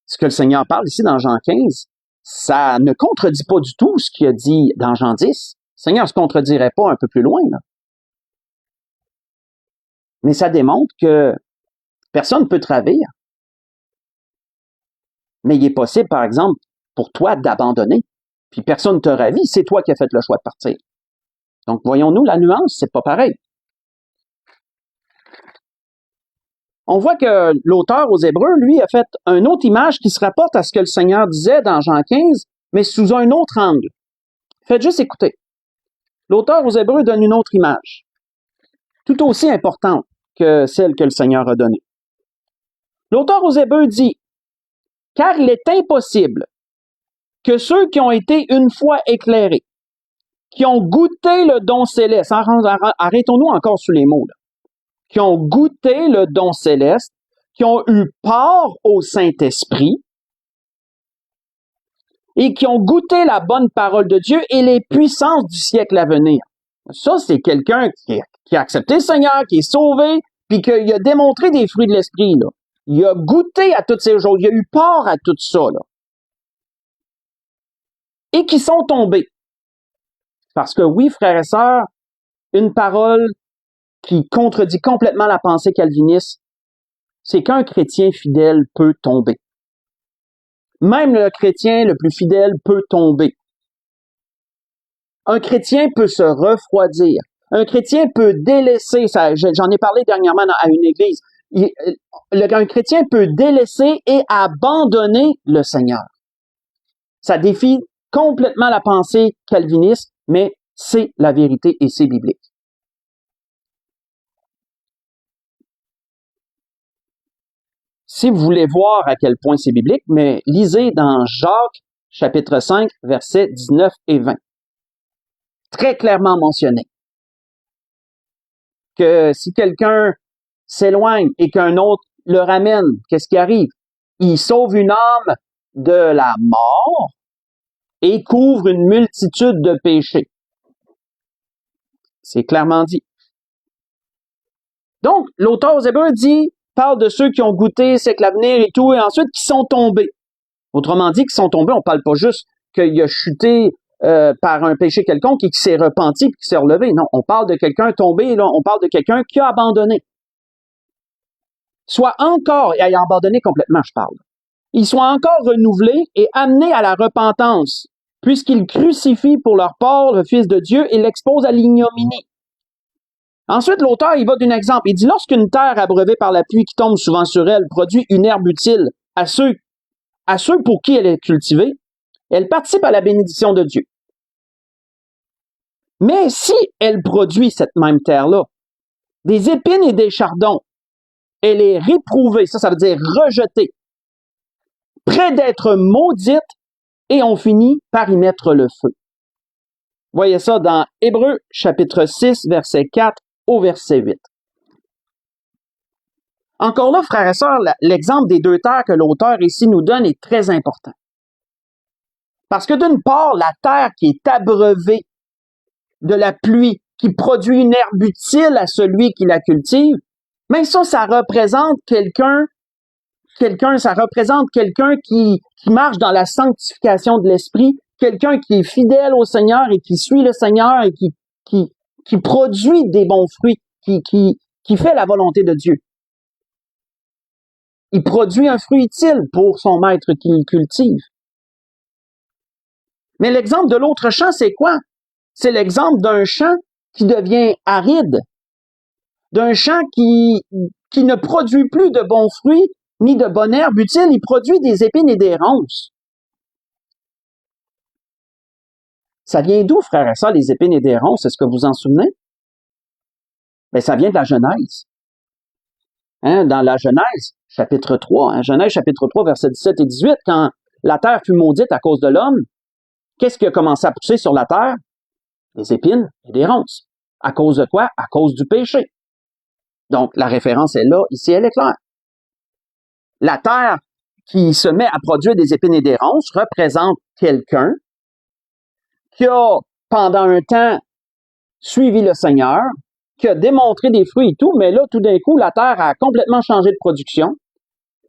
ce que le Seigneur parle ici dans Jean 15, ça ne contredit pas du tout ce qu'il a dit dans Jean 10. Le Seigneur ne se contredirait pas un peu plus loin, là. Mais ça démontre que personne ne peut te ravir. Mais il est possible, par exemple, pour toi d'abandonner. Puis personne ne te ravit, c'est toi qui as fait le choix de partir. Donc, voyons-nous la nuance, c'est pas pareil. On voit que l'auteur aux Hébreux, lui, a fait une autre image qui se rapporte à ce que le Seigneur disait dans Jean 15, mais sous un autre angle. Faites juste écouter. L'auteur aux Hébreux donne une autre image, tout aussi importante que celle que le Seigneur a donnée. L'auteur aux Hébreux dit, « Car il est impossible que ceux qui ont été une fois éclairés qui ont goûté le don céleste, arrêtons-nous encore sur les mots, là, qui ont goûté le don céleste, qui ont eu part au Saint-Esprit et qui ont goûté la bonne parole de Dieu et les puissances du siècle à venir. Ça, c'est quelqu'un qui a accepté le Seigneur, qui est sauvé, puis qu'il a démontré des fruits de l'Esprit, là. Il a goûté à toutes ces choses, il a eu part à tout ça, là. Et qui sont tombés. Parce que oui, frères et sœurs, une parole qui contredit complètement la pensée calviniste, c'est qu'un chrétien fidèle peut tomber. Même le chrétien le plus fidèle peut tomber. Un chrétien peut se refroidir. Un chrétien peut délaisser, j'en ai parlé dernièrement à une église, un chrétien peut délaisser et abandonner le Seigneur. Ça défie complètement la pensée calviniste, mais c'est la vérité et c'est biblique. Si vous voulez voir à quel point c'est biblique, mais lisez dans Jacques, chapitre 5, versets 19 et 20. Très clairement mentionné que si quelqu'un s'éloigne et qu'un autre le ramène, qu'est-ce qui arrive? Il sauve une âme de la mort et couvre une multitude de péchés. C'est clairement dit. Donc, l'auteur aux Hébreux parle de ceux qui ont goûté, c'est que l'avenir et tout, et ensuite qui sont tombés. Autrement dit, qui sont tombés, on parle pas juste qu'il a chuté par un péché quelconque et qui s'est repenti et qui s'est relevé. Non, on parle de quelqu'un tombé, là, on parle de quelqu'un qui a abandonné. Soit encore, et a abandonné complètement, je parle. Ils soient encore renouvelés et amenés à la repentance, puisqu'ils crucifient pour leur part le Fils de Dieu et l'exposent à l'ignominie. Ensuite, l'auteur, il va d'un exemple. Il dit, lorsqu'une terre abreuvée par la pluie qui tombe souvent sur elle produit une herbe utile à ceux pour qui elle est cultivée, elle participe à la bénédiction de Dieu. Mais si elle produit, cette même terre-là, des épines et des chardons, elle est réprouvée, ça veut dire rejetée, près d'être maudite, et on finit par y mettre le feu. Voyez ça dans Hébreux, chapitre 6, verset 4 au verset 8. Encore là, frères et sœurs, l'exemple des deux terres que l'auteur ici nous donne est très important. Parce que d'une part, la terre qui est abreuvée de la pluie, qui produit une herbe utile à celui qui la cultive, mais ça représente quelqu'un qui marche dans la sanctification de l'esprit, quelqu'un qui est fidèle au Seigneur et qui suit le Seigneur et qui produit des bons fruits, qui fait la volonté de Dieu. Il produit un fruit utile pour son maître qui le cultive. Mais l'exemple de l'autre champ, c'est quoi? C'est l'exemple d'un champ qui devient aride, d'un champ qui ne produit plus de bons fruits ni de bonne herbe utile, il produit des épines et des ronces. Ça vient d'où, frères et sœurs, les épines et des ronces? Est-ce que vous en souvenez? Ben, ça vient de la Genèse. Dans la Genèse, chapitre 3, Genèse, chapitre 3, versets 17 et 18, quand la terre fut maudite à cause de l'homme, qu'est-ce qui a commencé à pousser sur la terre? Des épines et des ronces. À cause de quoi? À cause du péché. Donc, la référence est là, ici, elle est claire. La terre qui se met à produire des épines et des ronces représente quelqu'un qui a, pendant un temps, suivi le Seigneur, qui a démontré des fruits et tout, mais là, tout d'un coup, la terre a complètement changé de production.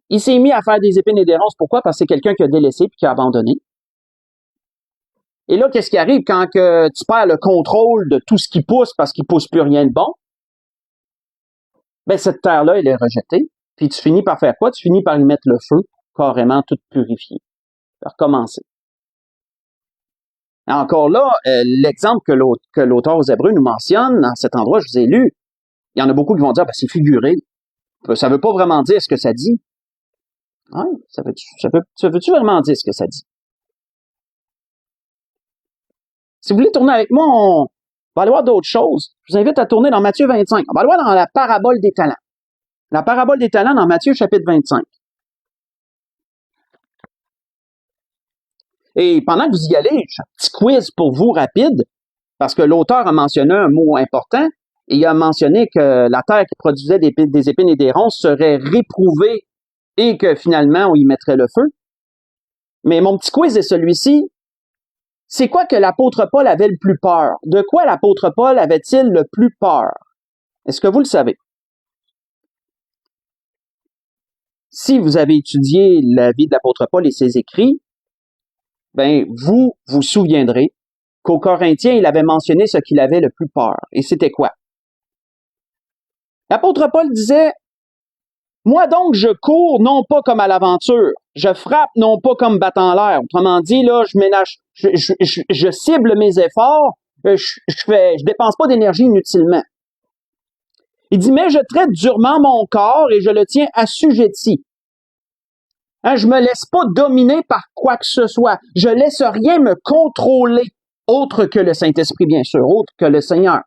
Il s'est mis à faire des épines et des ronces. Pourquoi? Parce que c'est quelqu'un qui a délaissé puis qui a abandonné. Et là, qu'est-ce qui arrive quand que tu perds le contrôle de tout ce qui pousse parce qu'il pousse plus rien de bon? Ben, cette terre-là, elle est rejetée. Puis tu finis par faire quoi? Tu finis par y mettre le feu, carrément tout purifié. Recommencer. Encore là, l'exemple que l'auteur aux Hébreux nous mentionne, dans cet endroit, je vous ai lu, il y en a beaucoup qui vont dire, ben, c'est figuré. Ça veut pas vraiment dire ce que ça dit. Hein? Ça veut-tu vraiment dire ce que ça dit? Si vous voulez tourner avec moi, on va aller voir d'autres choses. Je vous invite à tourner dans Matthieu 25. On va aller voir dans la parabole des talents. La parabole des talents dans Matthieu chapitre 25. Et pendant que vous y allez, j'ai un petit quiz pour vous rapide. Parce que l'auteur a mentionné un mot important, et il a mentionné que la terre qui produisait des épines et des ronces serait réprouvée et que finalement on y mettrait le feu. Mais mon petit quiz est celui-ci. C'est quoi que l'apôtre Paul avait le plus peur? De quoi l'apôtre Paul avait-il le plus peur? Est-ce que vous le savez? Si vous avez étudié la vie de l'apôtre Paul et ses écrits, ben, vous vous souviendrez qu'aux Corinthiens, il avait mentionné ce qu'il avait le plus peur. Et c'était quoi? L'apôtre Paul disait, « Moi donc, je cours non pas comme à l'aventure, je frappe non pas comme battant l'air. » Autrement dit, là, je cible mes efforts, je dépense pas d'énergie inutilement. Il dit, « Mais je traite durement mon corps et je le tiens assujetti. » Hein, je me laisse pas dominer par quoi que ce soit. Je laisse rien me contrôler, autre que le Saint-Esprit, bien sûr, autre que le Seigneur.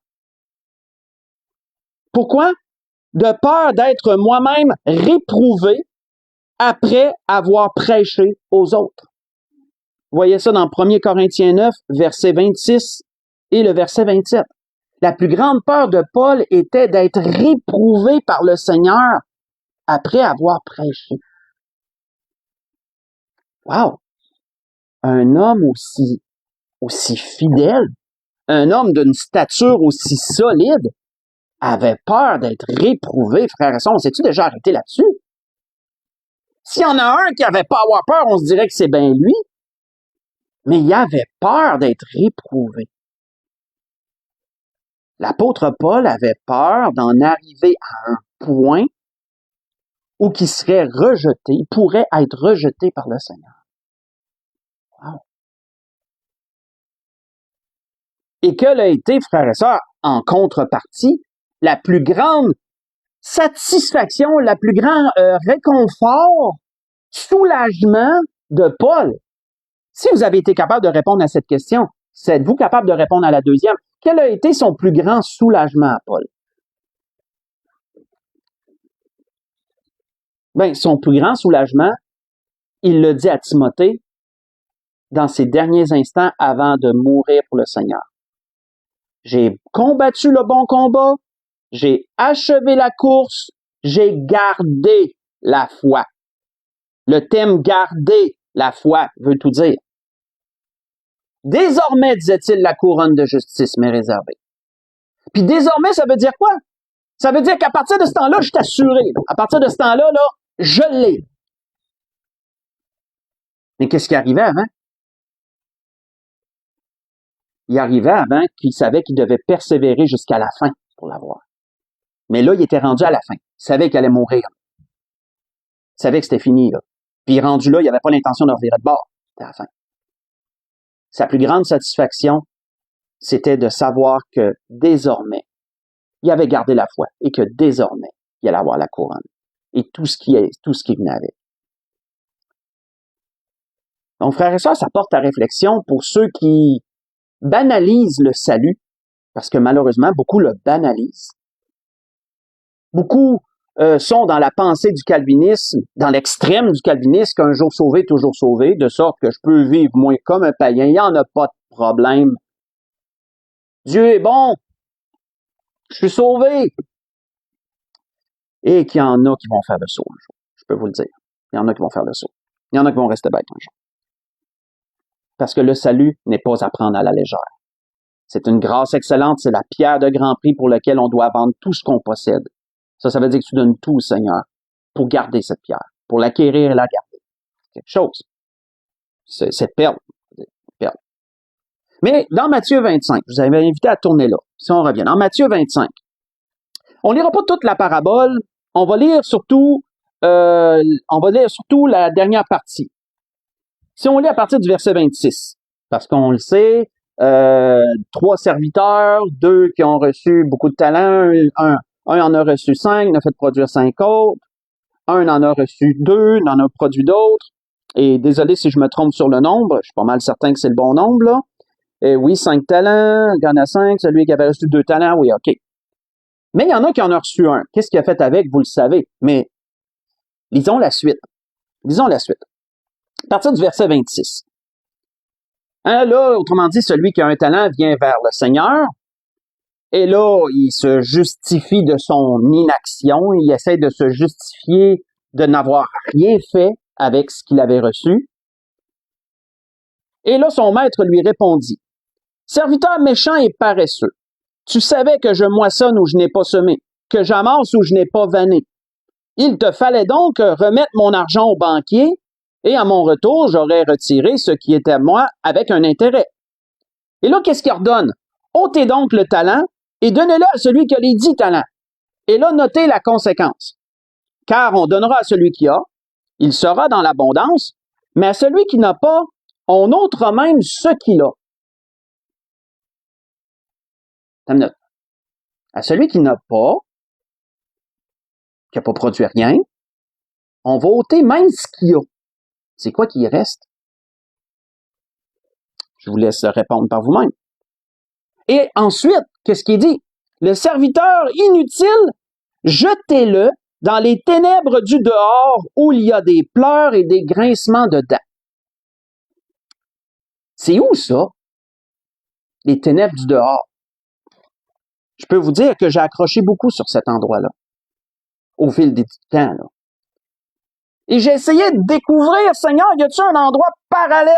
Pourquoi? De peur d'être moi-même réprouvé après avoir prêché aux autres. Vous voyez ça dans 1 Corinthiens 9, verset 26 et le verset 27. La plus grande peur de Paul était d'être réprouvé par le Seigneur après avoir prêché. Wow! Un homme aussi fidèle, un homme d'une stature aussi solide, avait peur d'être réprouvé, frère et sœurs. On s'est-tu déjà arrêté là-dessus? S'il y en a un qui n'avait pas à avoir peur, on se dirait que c'est bien lui. Mais il avait peur d'être réprouvé. L'apôtre Paul avait peur d'en arriver à un point où il serait rejeté, il pourrait être rejeté par le Seigneur. Wow. Et quelle a été, frères et sœurs, en contrepartie, la plus grande satisfaction, la plus grand réconfort, soulagement de Paul? Si vous avez été capable de répondre à cette question, êtes-vous capable de répondre à la deuxième? Quel a été son plus grand soulagement à Paul? Ben, son plus grand soulagement, il le dit à Timothée dans ses derniers instants avant de mourir pour le Seigneur. J'ai combattu le bon combat, j'ai achevé la course, j'ai gardé la foi. Le thème « garder la foi » veut tout dire. Désormais, disait-il, la couronne de justice m'est réservée. Puis désormais, ça veut dire quoi? Ça veut dire qu'à partir de ce temps-là, je suis assuré. À partir de ce temps-là, là, je l'ai. Mais qu'est-ce qui arrivait avant? Il arrivait avant qu'il savait qu'il devait persévérer jusqu'à la fin pour l'avoir. Mais là, il était rendu à la fin. Il savait qu'il allait mourir. Il savait que c'était fini, là. Puis rendu là, il n'avait pas l'intention de revirer de bord. C'était à la fin. Sa plus grande satisfaction, c'était de savoir que désormais, il avait gardé la foi et que désormais, il allait avoir la couronne et tout ce qui venait avec. Donc, frères et sœurs, ça porte à réflexion pour ceux qui banalisent le salut, parce que malheureusement, beaucoup le banalisent. Beaucoup sont dans la pensée du calvinisme, dans l'extrême du calvinisme, qu'un jour sauvé, toujours sauvé, de sorte que je peux vivre moins comme un païen, il n'y en a pas de problème. Dieu est bon, je suis sauvé. Et qu'il y en a qui vont faire le saut un jour, je peux vous le dire. Il y en a qui vont faire le saut. Il y en a qui vont rester bêtes un jour. Parce que le salut n'est pas à prendre à la légère. C'est une grâce excellente, c'est la pierre de grand prix pour laquelle on doit vendre tout ce qu'on possède. Ça veut dire que tu donnes tout au Seigneur pour garder cette pierre, pour l'acquérir et la garder. C'est quelque chose. C'est perle. Mais dans Matthieu 25, je vous avais invité à tourner là, si on revient. Dans Matthieu 25, on ne lira pas toute la parabole, on va lire surtout la dernière partie. Si on lit à partir du verset 26, parce qu'on le sait, 3 serviteurs, 2 qui ont reçu beaucoup de talents, un en a reçu 5, il a fait produire 5 autres, un en a reçu 2, il en a produit d'autres, et désolé si je me trompe sur le nombre, je suis pas mal certain que c'est le bon nombre, là. Et oui, 5 talents, il y en a 5, celui qui avait reçu 2 talents, oui, OK. Mais il y en a qui en ont reçu 1. Qu'est-ce qu'il a fait avec, vous le savez, mais lisons la suite. À partir du verset 26. Hein, là, autrement dit, celui qui a un talent vient vers le Seigneur, et là, il se justifie de son inaction, il essaie de se justifier de n'avoir rien fait avec ce qu'il avait reçu. Et là, son maître lui répondit, « Serviteur méchant et paresseux, tu savais que je moissonne où je n'ai pas semé, que j'amasse où je n'ai pas vanné. Il te fallait donc remettre mon argent au banquier, et à mon retour, j'aurais retiré ce qui était à moi avec un intérêt. » Et là, qu'est-ce qu'il ordonne? Ôtez donc le talent et donnez-le à celui qui a les 10 talents. Et là, notez la conséquence. Car on donnera à celui qui a, il sera dans l'abondance, mais à celui qui n'a pas, on ôtera même ce qu'il a. À celui qui n'a pas, qui n'a pas produit rien, on va ôter même ce qu'il a. C'est quoi qui reste? Je vous laisse répondre par vous-même. Et ensuite, qu'est-ce qu'il dit? Le serviteur inutile, jetez-le dans les ténèbres du dehors où il y a des pleurs et des grincements de dents. C'est où ça? Les ténèbres du dehors. Je peux vous dire que j'ai accroché beaucoup sur cet endroit-là, au fil des temps, là. Et j'ai essayé de découvrir, Seigneur, y a-t-il un endroit parallèle?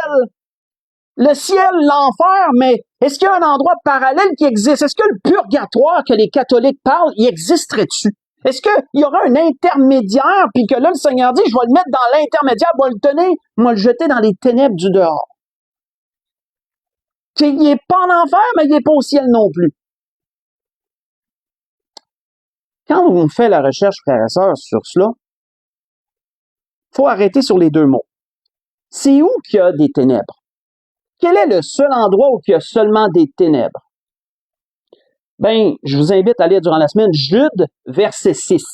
Le ciel, l'enfer, mais est-ce qu'il y a un endroit parallèle qui existe? Est-ce que le purgatoire que les catholiques parlent, il existerait-tu? Est-ce qu'il y aura un intermédiaire, puis que là, le Seigneur dit, je vais le mettre dans l'intermédiaire, je vais le tenir, je vais le jeter dans les ténèbres du dehors. Il n'est pas en enfer, mais il n'est pas au ciel non plus. Quand on fait la recherche, frères et sœurs, sur cela, il faut arrêter sur les deux mots. C'est où qu'il y a des ténèbres? Quel est le seul endroit où il y a seulement des ténèbres? Ben, je vous invite à lire durant la semaine Jude, verset 6.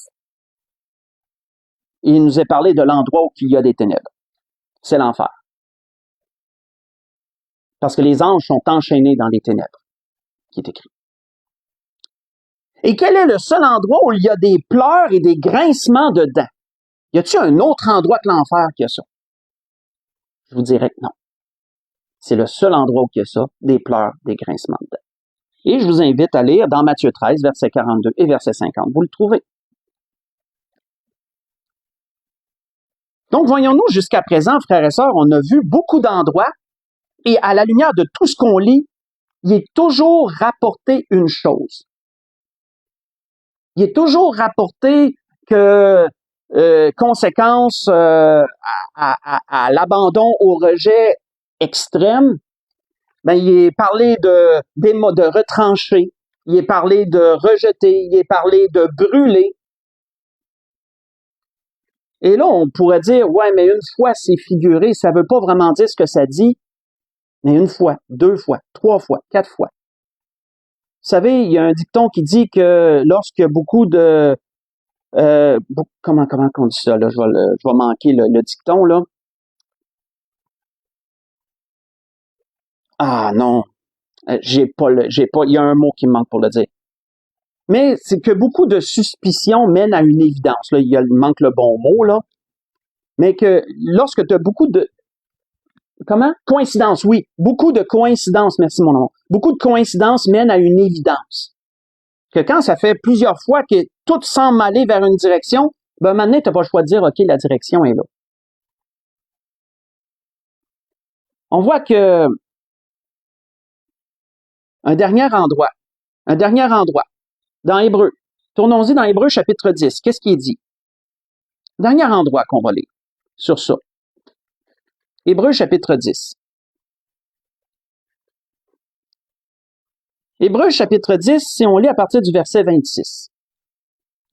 Il nous est parlé de l'endroit où il y a des ténèbres. C'est l'enfer. Parce que les anges sont enchaînés dans les ténèbres, qui est écrit. Et quel est le seul endroit où il y a des pleurs et des grincements de dents? Y a-t-il un autre endroit que l'enfer qui a ça? Je vous dirais que non. C'est le seul endroit où il y a ça, des pleurs, des grincements de dents. Et je vous invite à lire dans Matthieu 13, verset 42 et verset 50. Vous le trouvez. Donc, voyons-nous, jusqu'à présent, frères et sœurs, on a vu beaucoup d'endroits et à la lumière de tout ce qu'on lit, il est toujours rapporté une chose. Il est toujours rapporté que conséquence à l'abandon, au rejet extrême, ben il est parlé de retrancher, il est parlé de rejeter, il est parlé de brûler. Et là, on pourrait dire, ouais, mais une fois c'est figuré, ça veut pas vraiment dire ce que ça dit, mais une fois, 2 fois, 3 fois, 4 fois. Vous savez, il y a un dicton qui dit que lorsqu'il y a beaucoup de... comment on dit ça, là? Je vais manquer le dicton, là. Ah non, il y a un mot qui me manque pour le dire. Mais c'est que beaucoup de suspicions mènent à une évidence. Là, il manque le bon mot, là. Mais que lorsque tu as beaucoup de... Comment? Coïncidence, oui. Beaucoup de coïncidences, merci mon amour. Beaucoup de coïncidences mènent à une évidence. Que quand ça fait plusieurs fois que tout semble aller vers une direction, ben maintenant, tu n'as pas le choix de dire, OK, la direction est là. On voit que un dernier endroit, dans Hébreu. Tournons-y dans Hébreu chapitre 10. Qu'est-ce qui est dit? Dernier endroit qu'on va lire sur ça. Hébreu chapitre 10. Hébreu chapitre 10, si on lit à partir du verset 26.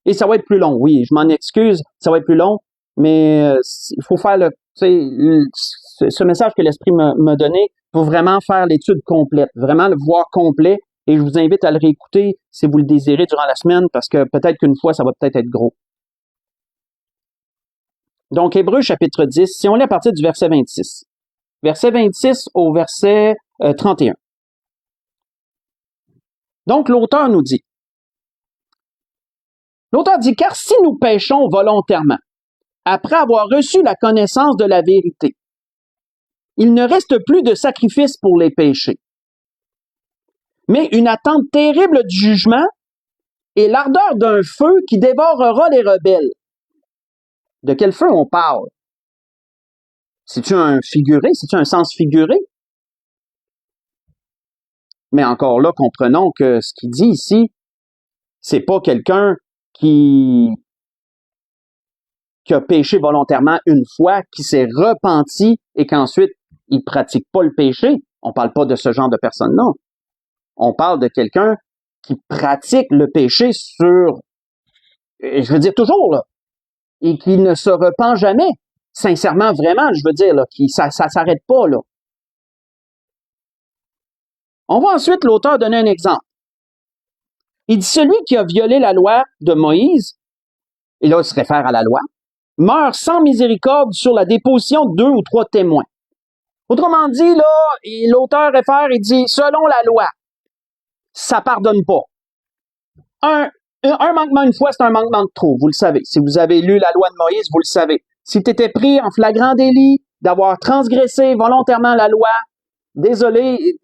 Et ça va être plus long, oui, je m'en excuse, ça va être plus long, mais il faut faire ce message que l'Esprit m'a donné, il faut vraiment faire l'étude complète, vraiment le voir complet, et je vous invite à le réécouter si vous le désirez durant la semaine, parce que peut-être qu'une fois, ça va peut-être être gros. Donc, Hébreu chapitre 10, si on lit à partir du verset 26. Verset 26 au verset 31. Donc, l'auteur dit, car si nous péchons volontairement, après avoir reçu la connaissance de la vérité, il ne reste plus de sacrifice pour les péchés, mais une attente terrible du jugement et l'ardeur d'un feu qui dévorera les rebelles. De quel feu on parle? C'est-tu un figuré? C'est-tu un sens figuré? Mais encore là, comprenons que ce qu'il dit ici, c'est pas quelqu'un qui a péché volontairement une fois, qui s'est repenti et qu'ensuite il pratique pas le péché. On parle pas de ce genre de personne-là. On parle de quelqu'un qui pratique le péché je veux dire toujours, là, et qui ne se repent jamais. Sincèrement, vraiment, je veux dire, là, ça s'arrête pas, là. On va ensuite l'auteur donner un exemple. Il dit, celui qui a violé la loi de Moïse, et là, il se réfère à la loi, meurt sans miséricorde sur la déposition de 2 ou 3 témoins. Autrement dit, là, l'auteur réfère, il dit, selon la loi, ça pardonne pas. Un manquement une fois, c'est un manquement de trop, vous le savez. Si vous avez lu la loi de Moïse, vous le savez. Si tu étais pris en flagrant délit d'avoir transgressé volontairement la loi, désolé,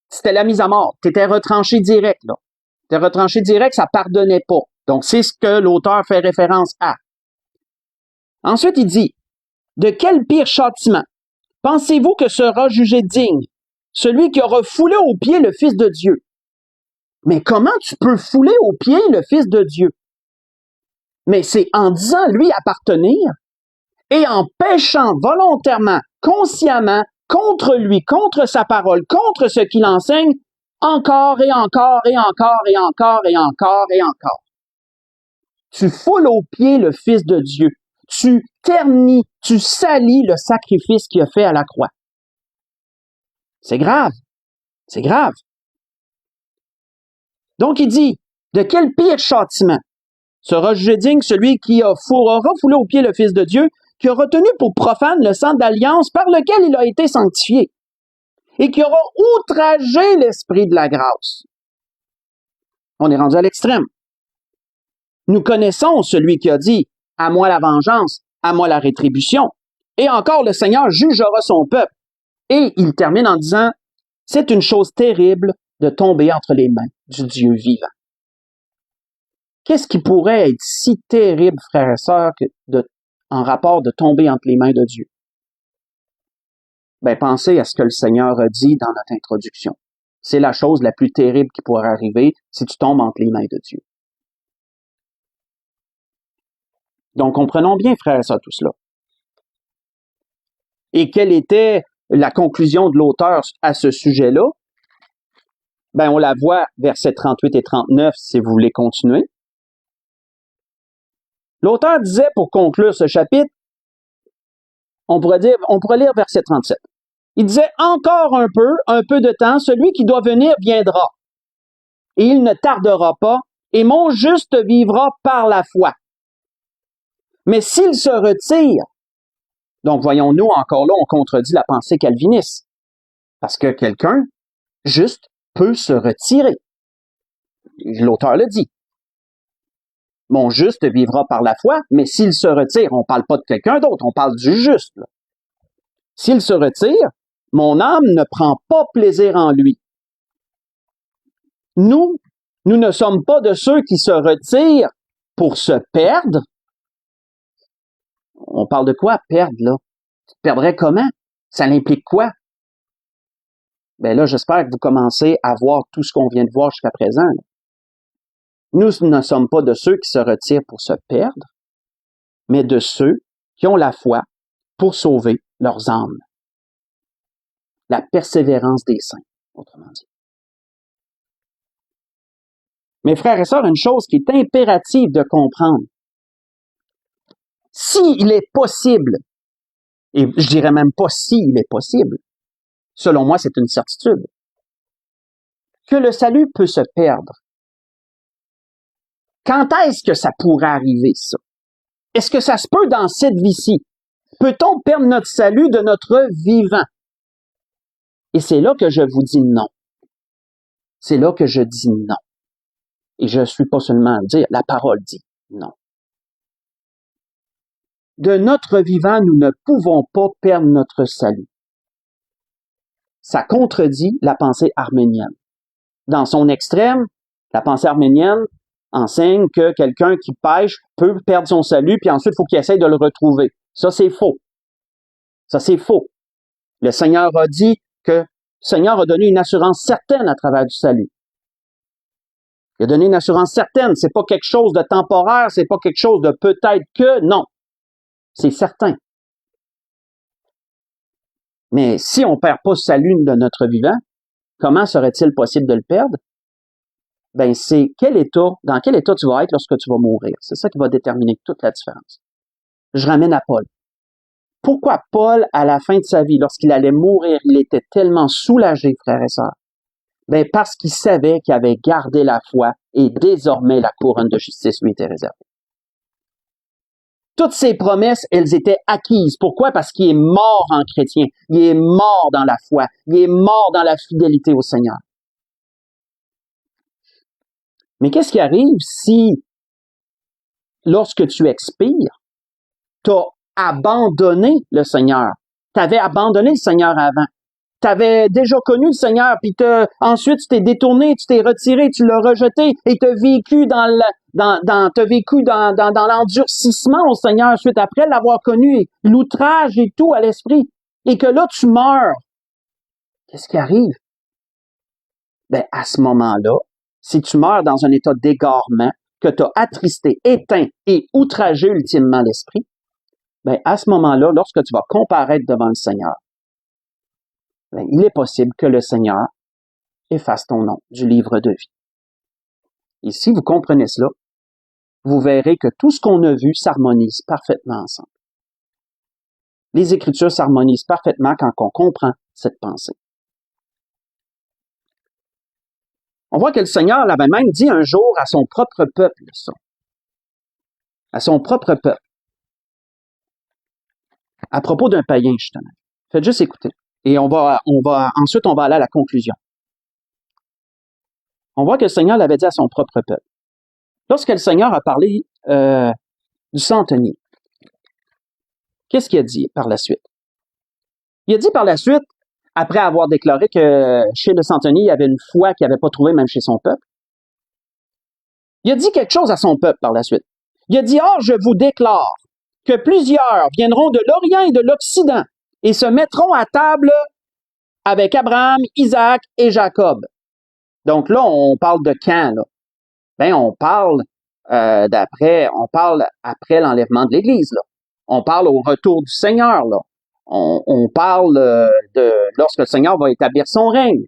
c'était la mise à mort. Tu étais retranché direct, là. Tu étais retranché direct, ça pardonnait pas. Donc, c'est ce que l'auteur fait référence à. Ensuite, il dit, de quel pire châtiment pensez-vous que sera jugé digne celui qui aura foulé aux pieds le Fils de Dieu? Mais comment tu peux fouler aux pieds le Fils de Dieu? Mais c'est en disant lui appartenir et en péchant volontairement, consciemment, contre lui, contre sa parole, contre ce qu'il enseigne, encore et encore et encore et encore et encore et encore. Tu foules aux pieds le Fils de Dieu. Tu ternis, tu salis le sacrifice qu'il a fait à la croix. C'est grave. C'est grave. Donc, il dit, de quel pire châtiment sera jugé digne celui qui aura foulé aux pieds le Fils de Dieu, qui a retenu pour profane le sang d'alliance par lequel il a été sanctifié, et qui aura outragé l'Esprit de la grâce. On est rendu à l'extrême. Nous connaissons celui qui a dit, à moi la vengeance, à moi la rétribution. Et encore, le Seigneur jugera son peuple. Et il termine en disant, c'est une chose terrible de tomber entre les mains du Dieu vivant. Qu'est-ce qui pourrait être si terrible, frères et sœurs, en rapport de tomber entre les mains de Dieu? Ben, pensez à ce que le Seigneur a dit dans notre introduction. C'est la chose la plus terrible qui pourrait arriver si tu tombes entre les mains de Dieu. Donc, comprenons bien, frères et sœurs, tout cela. Et quelle était la conclusion de l'auteur à ce sujet-là? Ben, on la voit, versets 38 et 39, si vous voulez continuer. L'auteur disait, pour conclure ce chapitre, on pourrait lire verset 37. Il disait, encore un peu de temps, celui qui doit venir viendra. Et il ne tardera pas, et mon juste vivra par la foi. Mais s'il se retire, donc voyons-nous, encore là, on contredit la pensée calviniste. Parce que quelqu'un, juste, peut se retirer. L'auteur le dit. Mon juste vivra par la foi, mais s'il se retire, on ne parle pas de quelqu'un d'autre, on parle du juste. Là. S'il se retire, mon âme ne prend pas plaisir en lui. Nous ne sommes pas de ceux qui se retirent pour se perdre. On parle de quoi, perdre, là? Tu te perdrais comment? Ça implique quoi? Ben là, j'espère que vous commencez à voir tout ce qu'on vient de voir jusqu'à présent. Là. Nous ne sommes pas de ceux qui se retirent pour se perdre, mais de ceux qui ont la foi pour sauver leurs âmes. La persévérance des saints, autrement dit. Mes frères et sœurs, une chose qui est impérative de comprendre. S'il est possible, et je dirais même pas s'il est possible, selon moi, c'est une certitude, que le salut peut se perdre. Quand est-ce que ça pourrait arriver, ça? Est-ce que ça se peut dans cette vie-ci? Peut-on perdre notre salut de notre vivant? Et c'est là que je vous dis non. C'est là que je dis non. Et je ne suis pas seulement à dire, la parole dit non. De notre vivant, nous ne pouvons pas perdre notre salut. ça contredit la pensée arménienne. Dans son extrême, la pensée arménienne enseigne que quelqu'un qui pêche peut perdre son salut, puis ensuite, il faut qu'il essaye de le retrouver. Ça, c'est faux. Ça, c'est faux. Le Seigneur a dit que le Seigneur a donné une assurance certaine à travers du salut. Il a donné une assurance certaine. C'est pas quelque chose de temporaire, c'est pas quelque chose de peut-être que, non. C'est certain. Mais si on perd pas ce salut de notre vivant, comment serait-il possible de le perdre? Ben, c'est dans quel état tu vas être lorsque tu vas mourir. C'est ça qui va déterminer toute la différence. Je ramène à Paul. Pourquoi Paul, à la fin de sa vie, lorsqu'il allait mourir, il était tellement soulagé, frères et sœurs? Ben, parce qu'il savait qu'il avait gardé la foi et désormais la couronne de justice lui était réservée. Toutes ces promesses, elles étaient acquises. Pourquoi? Parce qu'il est mort en chrétien. Il est mort dans la foi. Il est mort dans la fidélité au Seigneur. Mais qu'est-ce qui arrive si, lorsque tu expires, tu as abandonné le Seigneur? Tu avais abandonné le Seigneur avant. Tu avais déjà connu le Seigneur, puis ensuite tu t'es détourné, tu t'es retiré, tu l'as rejeté, et tu as vécu dans l'endurcissement au Seigneur suite après l'avoir connu, l'outrage et tout à l'esprit, et que là tu meurs. Qu'est-ce qui arrive? Ben, à ce moment-là, si tu meurs dans un état d'égarement, que tu as attristé, éteint et outragé ultimement l'esprit, ben, à ce moment-là, lorsque tu vas comparaître devant le Seigneur, ben, il est possible que le Seigneur efface ton nom du livre de vie. Et si vous comprenez cela, vous verrez que tout ce qu'on a vu s'harmonise parfaitement ensemble. Les Écritures s'harmonisent parfaitement quand on comprend cette pensée. On voit que le Seigneur l'avait même dit un jour à son propre peuple, ça. À son propre peuple. À propos d'un païen, justement. Faites juste écouter. Et ensuite, on va aller à la conclusion. On voit que le Seigneur l'avait dit à son propre peuple. Lorsque le Seigneur a parlé du centenier, qu'est-ce qu'il a dit par la suite? Il a dit par la suite, après avoir déclaré que chez le centenier, il y avait une foi qu'il n'avait pas trouvée même chez son peuple, il a dit quelque chose à son peuple par la suite. Il a dit, « Or, je vous déclare que plusieurs viendront de l'Orient et de l'Occident et se mettront à table avec Abraham, Isaac et Jacob. » Donc là, on parle de quand, là? Ben, on parle après l'enlèvement de l'Église, là. On parle au retour du Seigneur, là. On parle de lorsque le Seigneur va établir son règne.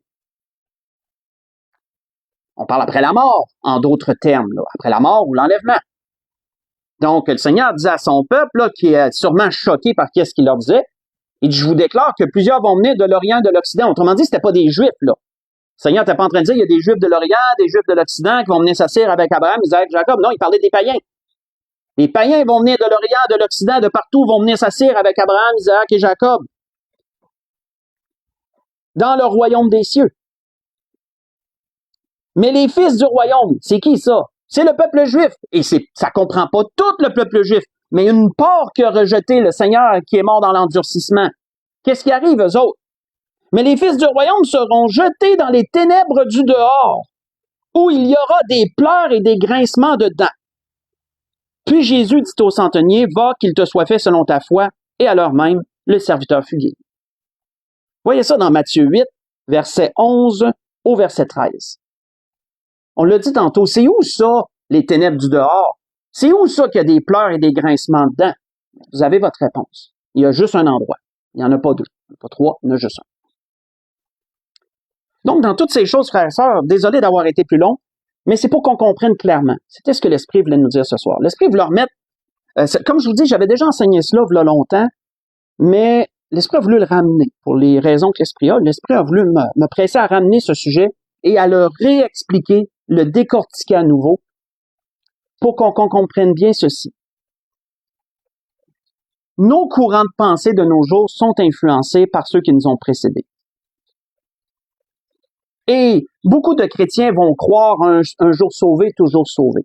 On parle après la mort, en d'autres termes, là, après la mort ou l'enlèvement. Donc, le Seigneur disait à son peuple, là, qui est sûrement choqué par ce qu'il leur disait, il dit, « Je vous déclare que plusieurs vont venir de l'Orient et de l'Occident. » Autrement dit, c'était pas des Juifs, là. Le Seigneur n'était pas en train de dire, il y a des Juifs de l'Orient, des Juifs de l'Occident qui vont venir s'asseoir avec Abraham, Isaac, Jacob. Non, il parlait des païens. Les païens vont venir de l'Orient, de l'Occident, de partout, vont venir s'asseoir avec Abraham, Isaac et Jacob. Dans le royaume des cieux. Mais les fils du royaume, c'est qui ça? C'est le peuple juif. Et ça comprend pas tout le peuple juif, mais une part qui a rejeté le Seigneur qui est mort dans l'endurcissement. Qu'est-ce qui arrive, eux autres? Mais les fils du royaume seront jetés dans les ténèbres du dehors, où il y aura des pleurs et des grincements de dents. Puis Jésus dit au centenier, « Va, qu'il te soit fait selon ta foi. » Et à l'heure même, le serviteur fut guéri. Voyez ça dans Matthieu 8, verset 11 au verset 13. On l'a dit tantôt, c'est où ça, les ténèbres du dehors? C'est où ça qu'il y a des pleurs et des grincements de dents? Vous avez votre réponse. Il y a juste un endroit. Il n'y en a pas deux, il n'y en a pas trois, il y en a juste un. Donc, dans toutes ces choses, frères et sœurs, désolé d'avoir été plus long, mais c'est pour qu'on comprenne clairement. C'était ce que l'Esprit voulait nous dire ce soir. L'Esprit voulait remettre, comme je vous dis, j'avais déjà enseigné cela il y a longtemps, mais l'Esprit a voulu le ramener pour les raisons que l'Esprit a. L'Esprit a voulu me presser à ramener ce sujet et à le réexpliquer, le décortiquer à nouveau, pour qu'on comprenne bien ceci. Nos courants de pensée de nos jours sont influencés par ceux qui nous ont précédés. Et beaucoup de chrétiens vont croire un jour sauvé, toujours sauvé.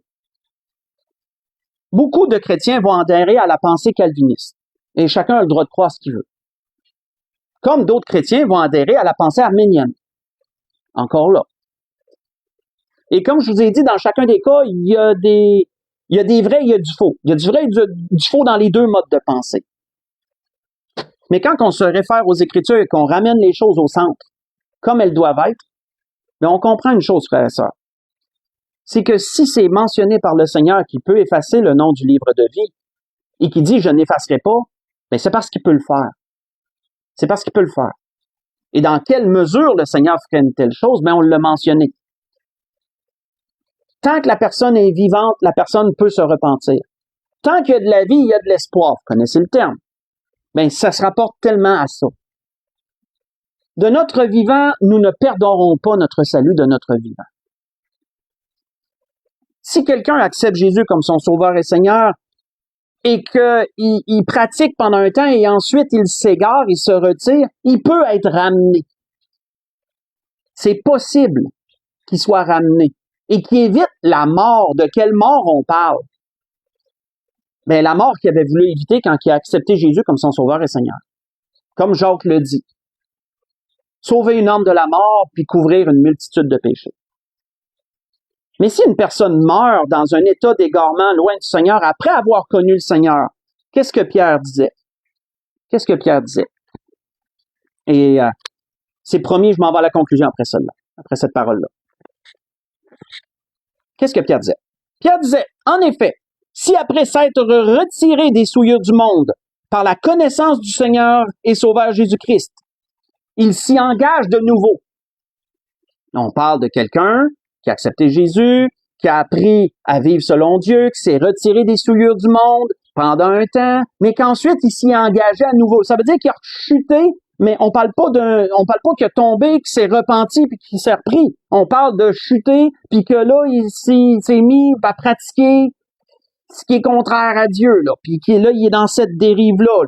Beaucoup de chrétiens vont adhérer à la pensée calviniste. Et chacun a le droit de croire ce qu'il veut. Comme d'autres chrétiens vont adhérer à la pensée arménienne. Encore là. Et comme je vous ai dit, dans chacun des cas, il y a des vrais, il y a du faux. Il y a du vrai et du faux dans les deux modes de pensée. Mais quand on se réfère aux Écritures et qu'on ramène les choses au centre, comme elles doivent être, bien, on comprend une chose, frères et sœurs. C'est que si c'est mentionné par le Seigneur qui peut effacer le nom du livre de vie et qui dit « je n'effacerai pas », bien, c'est parce qu'il peut le faire. C'est parce qu'il peut le faire. Et dans quelle mesure le Seigneur ferait une telle chose, bien, on l'a mentionné. Tant que la personne est vivante, la personne peut se repentir. Tant qu'il y a de la vie, il y a de l'espoir. Vous connaissez le terme. Bien, ça se rapporte tellement à ça. De notre vivant, nous ne perdrons pas notre salut de notre vivant. Si quelqu'un accepte Jésus comme son sauveur et Seigneur et qu'il pratique pendant un temps et ensuite il s'égare, il se retire, il peut être ramené. C'est possible qu'il soit ramené et qu'il évite la mort. De quelle mort on parle? Bien, la mort qu'il avait voulu éviter quand il a accepté Jésus comme son sauveur et Seigneur. Comme Jacques le dit. Sauver une âme de la mort puis couvrir une multitude de péchés. Mais si une personne meurt dans un état d'égarement loin du Seigneur après avoir connu le Seigneur, qu'est-ce que Pierre disait? Qu'est-ce que Pierre disait? Et c'est promis, je m'en vais à la conclusion après celle-là, après cette parole-là. Qu'est-ce que Pierre disait? Pierre disait, en effet, si après s'être retiré des souillures du monde par la connaissance du Seigneur et Sauveur Jésus-Christ, il s'y engage de nouveau. On parle de quelqu'un qui a accepté Jésus, qui a appris à vivre selon Dieu, qui s'est retiré des souillures du monde pendant un temps, mais qu'ensuite il s'y est engagé à nouveau. Ça veut dire qu'il a chuté, mais on parle pas qu'il a tombé, qu'il s'est repenti puis qu'il s'est repris. On parle de chuter puis que là il s'est mis à pratiquer ce qui est contraire à Dieu là, puis là il est dans cette dérive là.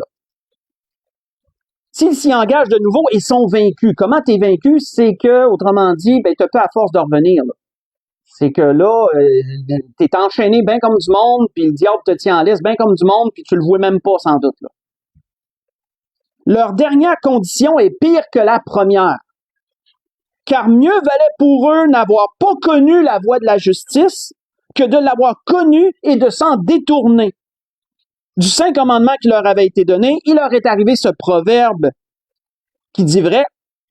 S'ils s'y engagent de nouveau et sont vaincus, comment t'es vaincu? C'est que, autrement dit, ben t'as peu à force de revenir. Là. C'est que là, t'es enchaîné bien comme du monde, puis le diable te tient en laisse bien comme du monde, puis tu le vois même pas sans doute. Là. Leur dernière condition est pire que la première. Car mieux valait pour eux n'avoir pas connu la voie de la justice que de l'avoir connue et de s'en détourner. Du saint commandement qui leur avait été donné, il leur est arrivé ce proverbe qui dit vrai,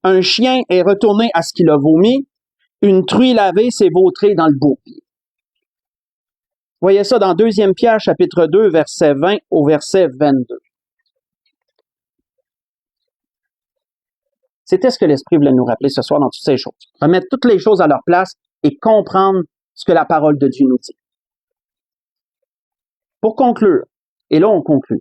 un chien est retourné à ce qu'il a vomi, une truie lavée s'est vautrée dans le bourbier. Voyez ça dans 2 Pierre, chapitre 2, verset 20 au verset 22. C'était ce que l'Esprit voulait nous rappeler ce soir dans toutes ces choses. Remettre toutes les choses à leur place et comprendre ce que la parole de Dieu nous dit. Pour conclure, et là on conclut,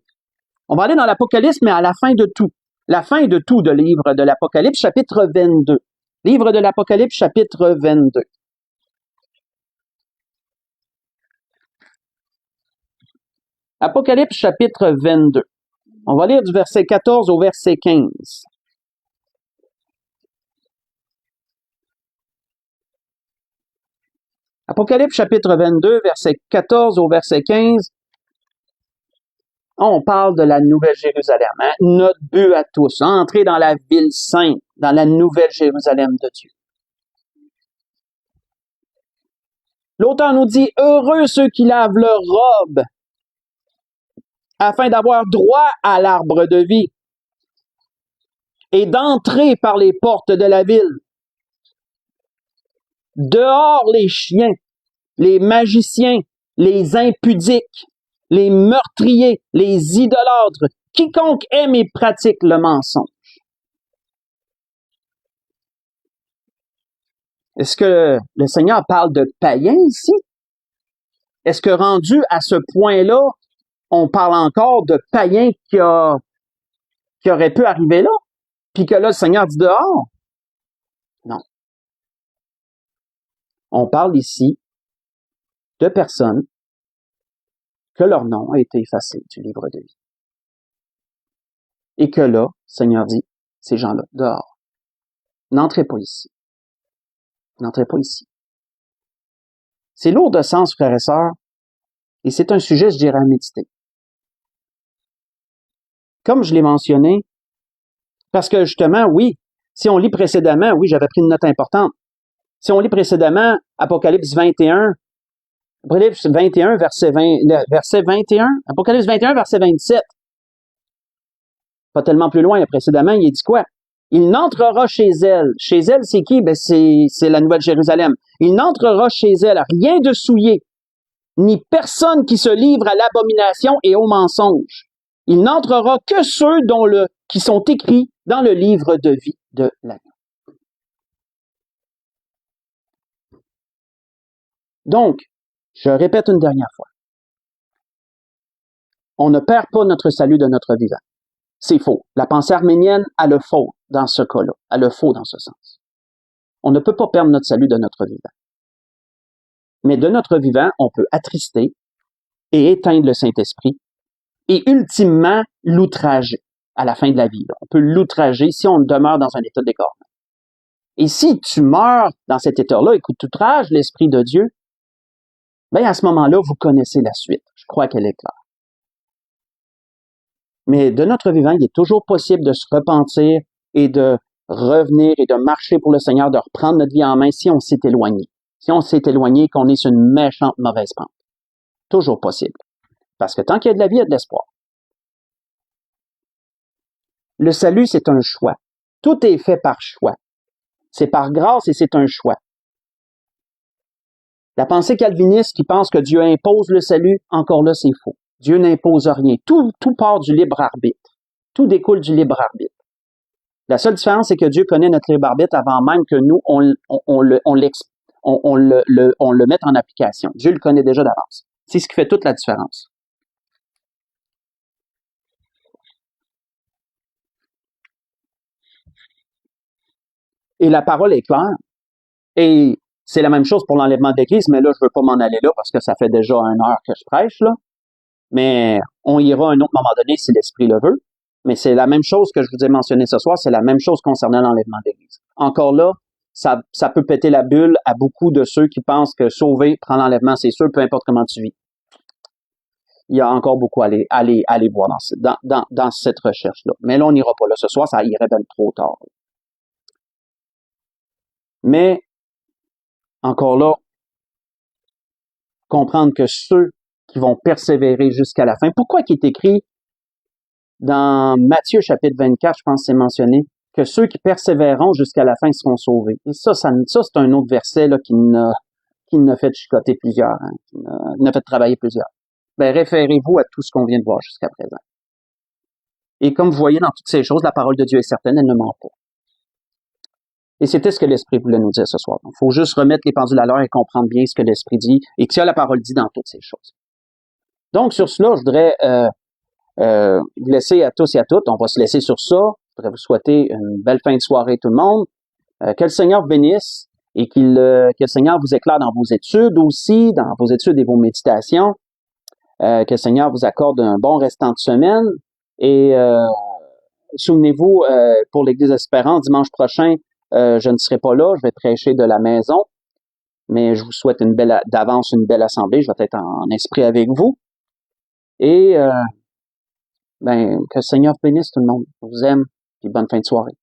on va aller dans l'Apocalypse, mais à la fin de tout. La fin de tout de livre de l'Apocalypse, chapitre 22. Livre de l'Apocalypse, chapitre 22. Apocalypse, chapitre 22. On va lire du verset 14 au verset 15. Apocalypse, chapitre 22, verset 14 au verset 15. On parle de la Nouvelle Jérusalem. Hein? Notre but à tous, entrer dans la ville sainte, dans la Nouvelle Jérusalem de Dieu. L'auteur nous dit, heureux ceux qui lavent leurs robes, afin d'avoir droit à l'arbre de vie et d'entrer par les portes de la ville. Dehors les chiens, les magiciens, les impudiques, les meurtriers, les idolâtres, quiconque aime et pratique le mensonge. Est-ce que le Seigneur parle de païens ici? Est-ce que rendu à ce point-là, on parle encore de païens qui auraient pu arriver là? Puis que là, le Seigneur dit dehors? Non. On parle ici de personnes que leur nom a été effacé du livre de vie. Et que là, le Seigneur dit, ces gens-là, dehors. N'entrez pas ici. N'entrez pas ici. C'est lourd de sens, frères et sœurs, et c'est un sujet, je dirais, à méditer. Comme je l'ai mentionné, Parce que justement, oui, si on lit précédemment, oui, j'avais pris une note importante. Si on lit précédemment Apocalypse 21, Apocalypse 21, verset 21, Apocalypse 21, verset 27. Pas tellement plus loin, précédemment, il dit quoi? Il n'entrera chez elle. Chez elle, c'est qui? Ben, c'est la Nouvelle Jérusalem. Il n'entrera chez elle, rien de souillé, ni personne qui se livre à l'abomination et au mensonge. Il n'entrera que ceux qui sont écrits dans le livre de vie de l'agneau. Donc, je répète une dernière fois. On ne perd pas notre salut de notre vivant. C'est faux. La pensée arménienne a le faux dans ce cas-là. A le faux dans ce sens. On ne peut pas perdre notre salut de notre vivant. Mais de notre vivant, on peut attrister et éteindre le Saint-Esprit et ultimement l'outrager à la fin de la vie. On peut l'outrager si on demeure dans un état d'égarement. Et si tu meurs dans cet état-là et que tu outrages l'Esprit de Dieu, bien à ce moment-là, vous connaissez la suite. Je crois qu'elle est claire. Mais de notre vivant, il est toujours possible de se repentir et de revenir et de marcher pour le Seigneur, de reprendre notre vie en main si on s'est éloigné. Si on s'est éloigné, qu'on est sur une méchante mauvaise pente. Toujours possible. Parce que tant qu'il y a de la vie, il y a de l'espoir. Le salut, c'est un choix. Tout est fait par choix. C'est par grâce et c'est un choix. La pensée calviniste qui pense que Dieu impose le salut, encore là, c'est faux. Dieu n'impose rien. Tout part du libre arbitre. Tout découle du libre arbitre. La seule différence, c'est que Dieu connaît notre libre arbitre avant même que nous, on le mette en application. Dieu le connaît déjà d'avance. C'est ce qui fait toute la différence. Et la parole est claire. Et c'est la même chose pour l'enlèvement d'Église, mais là, je veux pas m'en aller là parce que ça fait déjà 1 heure que je prêche, là. Mais on ira à un autre moment donné si l'Esprit le veut. Mais c'est la même chose que je vous ai mentionné ce soir, c'est la même chose concernant l'enlèvement d'Église. Encore là, ça peut péter la bulle à beaucoup de ceux qui pensent que sauver, prendre l'enlèvement, c'est sûr, peu importe comment tu vis. Il y a encore beaucoup à aller voir dans cette recherche-là. Mais là, on n'ira pas là ce soir, ça irait bien trop tard. Mais, encore là, comprendre que ceux qui vont persévérer jusqu'à la fin, pourquoi il est écrit dans Matthieu chapitre 24, je pense que c'est mentionné, que ceux qui persévéreront jusqu'à la fin seront sauvés. Et ça c'est un autre verset là, qui n'a fait chicoter plusieurs, hein, qui n'a fait travailler plusieurs. Ben, référez-vous à tout ce qu'on vient de voir jusqu'à présent. Et comme vous voyez dans toutes ces choses, la parole de Dieu est certaine, elle ne ment pas. Et c'était ce que l'Esprit voulait nous dire ce soir. Il faut juste remettre les pendules à l'heure et comprendre bien ce que l'Esprit dit et ce que la parole dit dans toutes ces choses. Donc, sur cela, je voudrais vous laisser à tous et à toutes. On va se laisser sur ça. Je voudrais vous souhaiter une belle fin de soirée tout le monde. Que le Seigneur vous bénisse et que le Seigneur vous éclaire dans vos études aussi, dans vos études et vos méditations. Que le Seigneur vous accorde un bon restant de semaine. Et souvenez-vous, pour l'Église Espérance, dimanche prochain, je ne serai pas là, je vais prêcher de la maison. Mais je vous souhaite d'avance une belle assemblée. Je vais être en esprit avec vous. Et que le Seigneur bénisse tout le monde. Je vous aime, et bonne fin de soirée.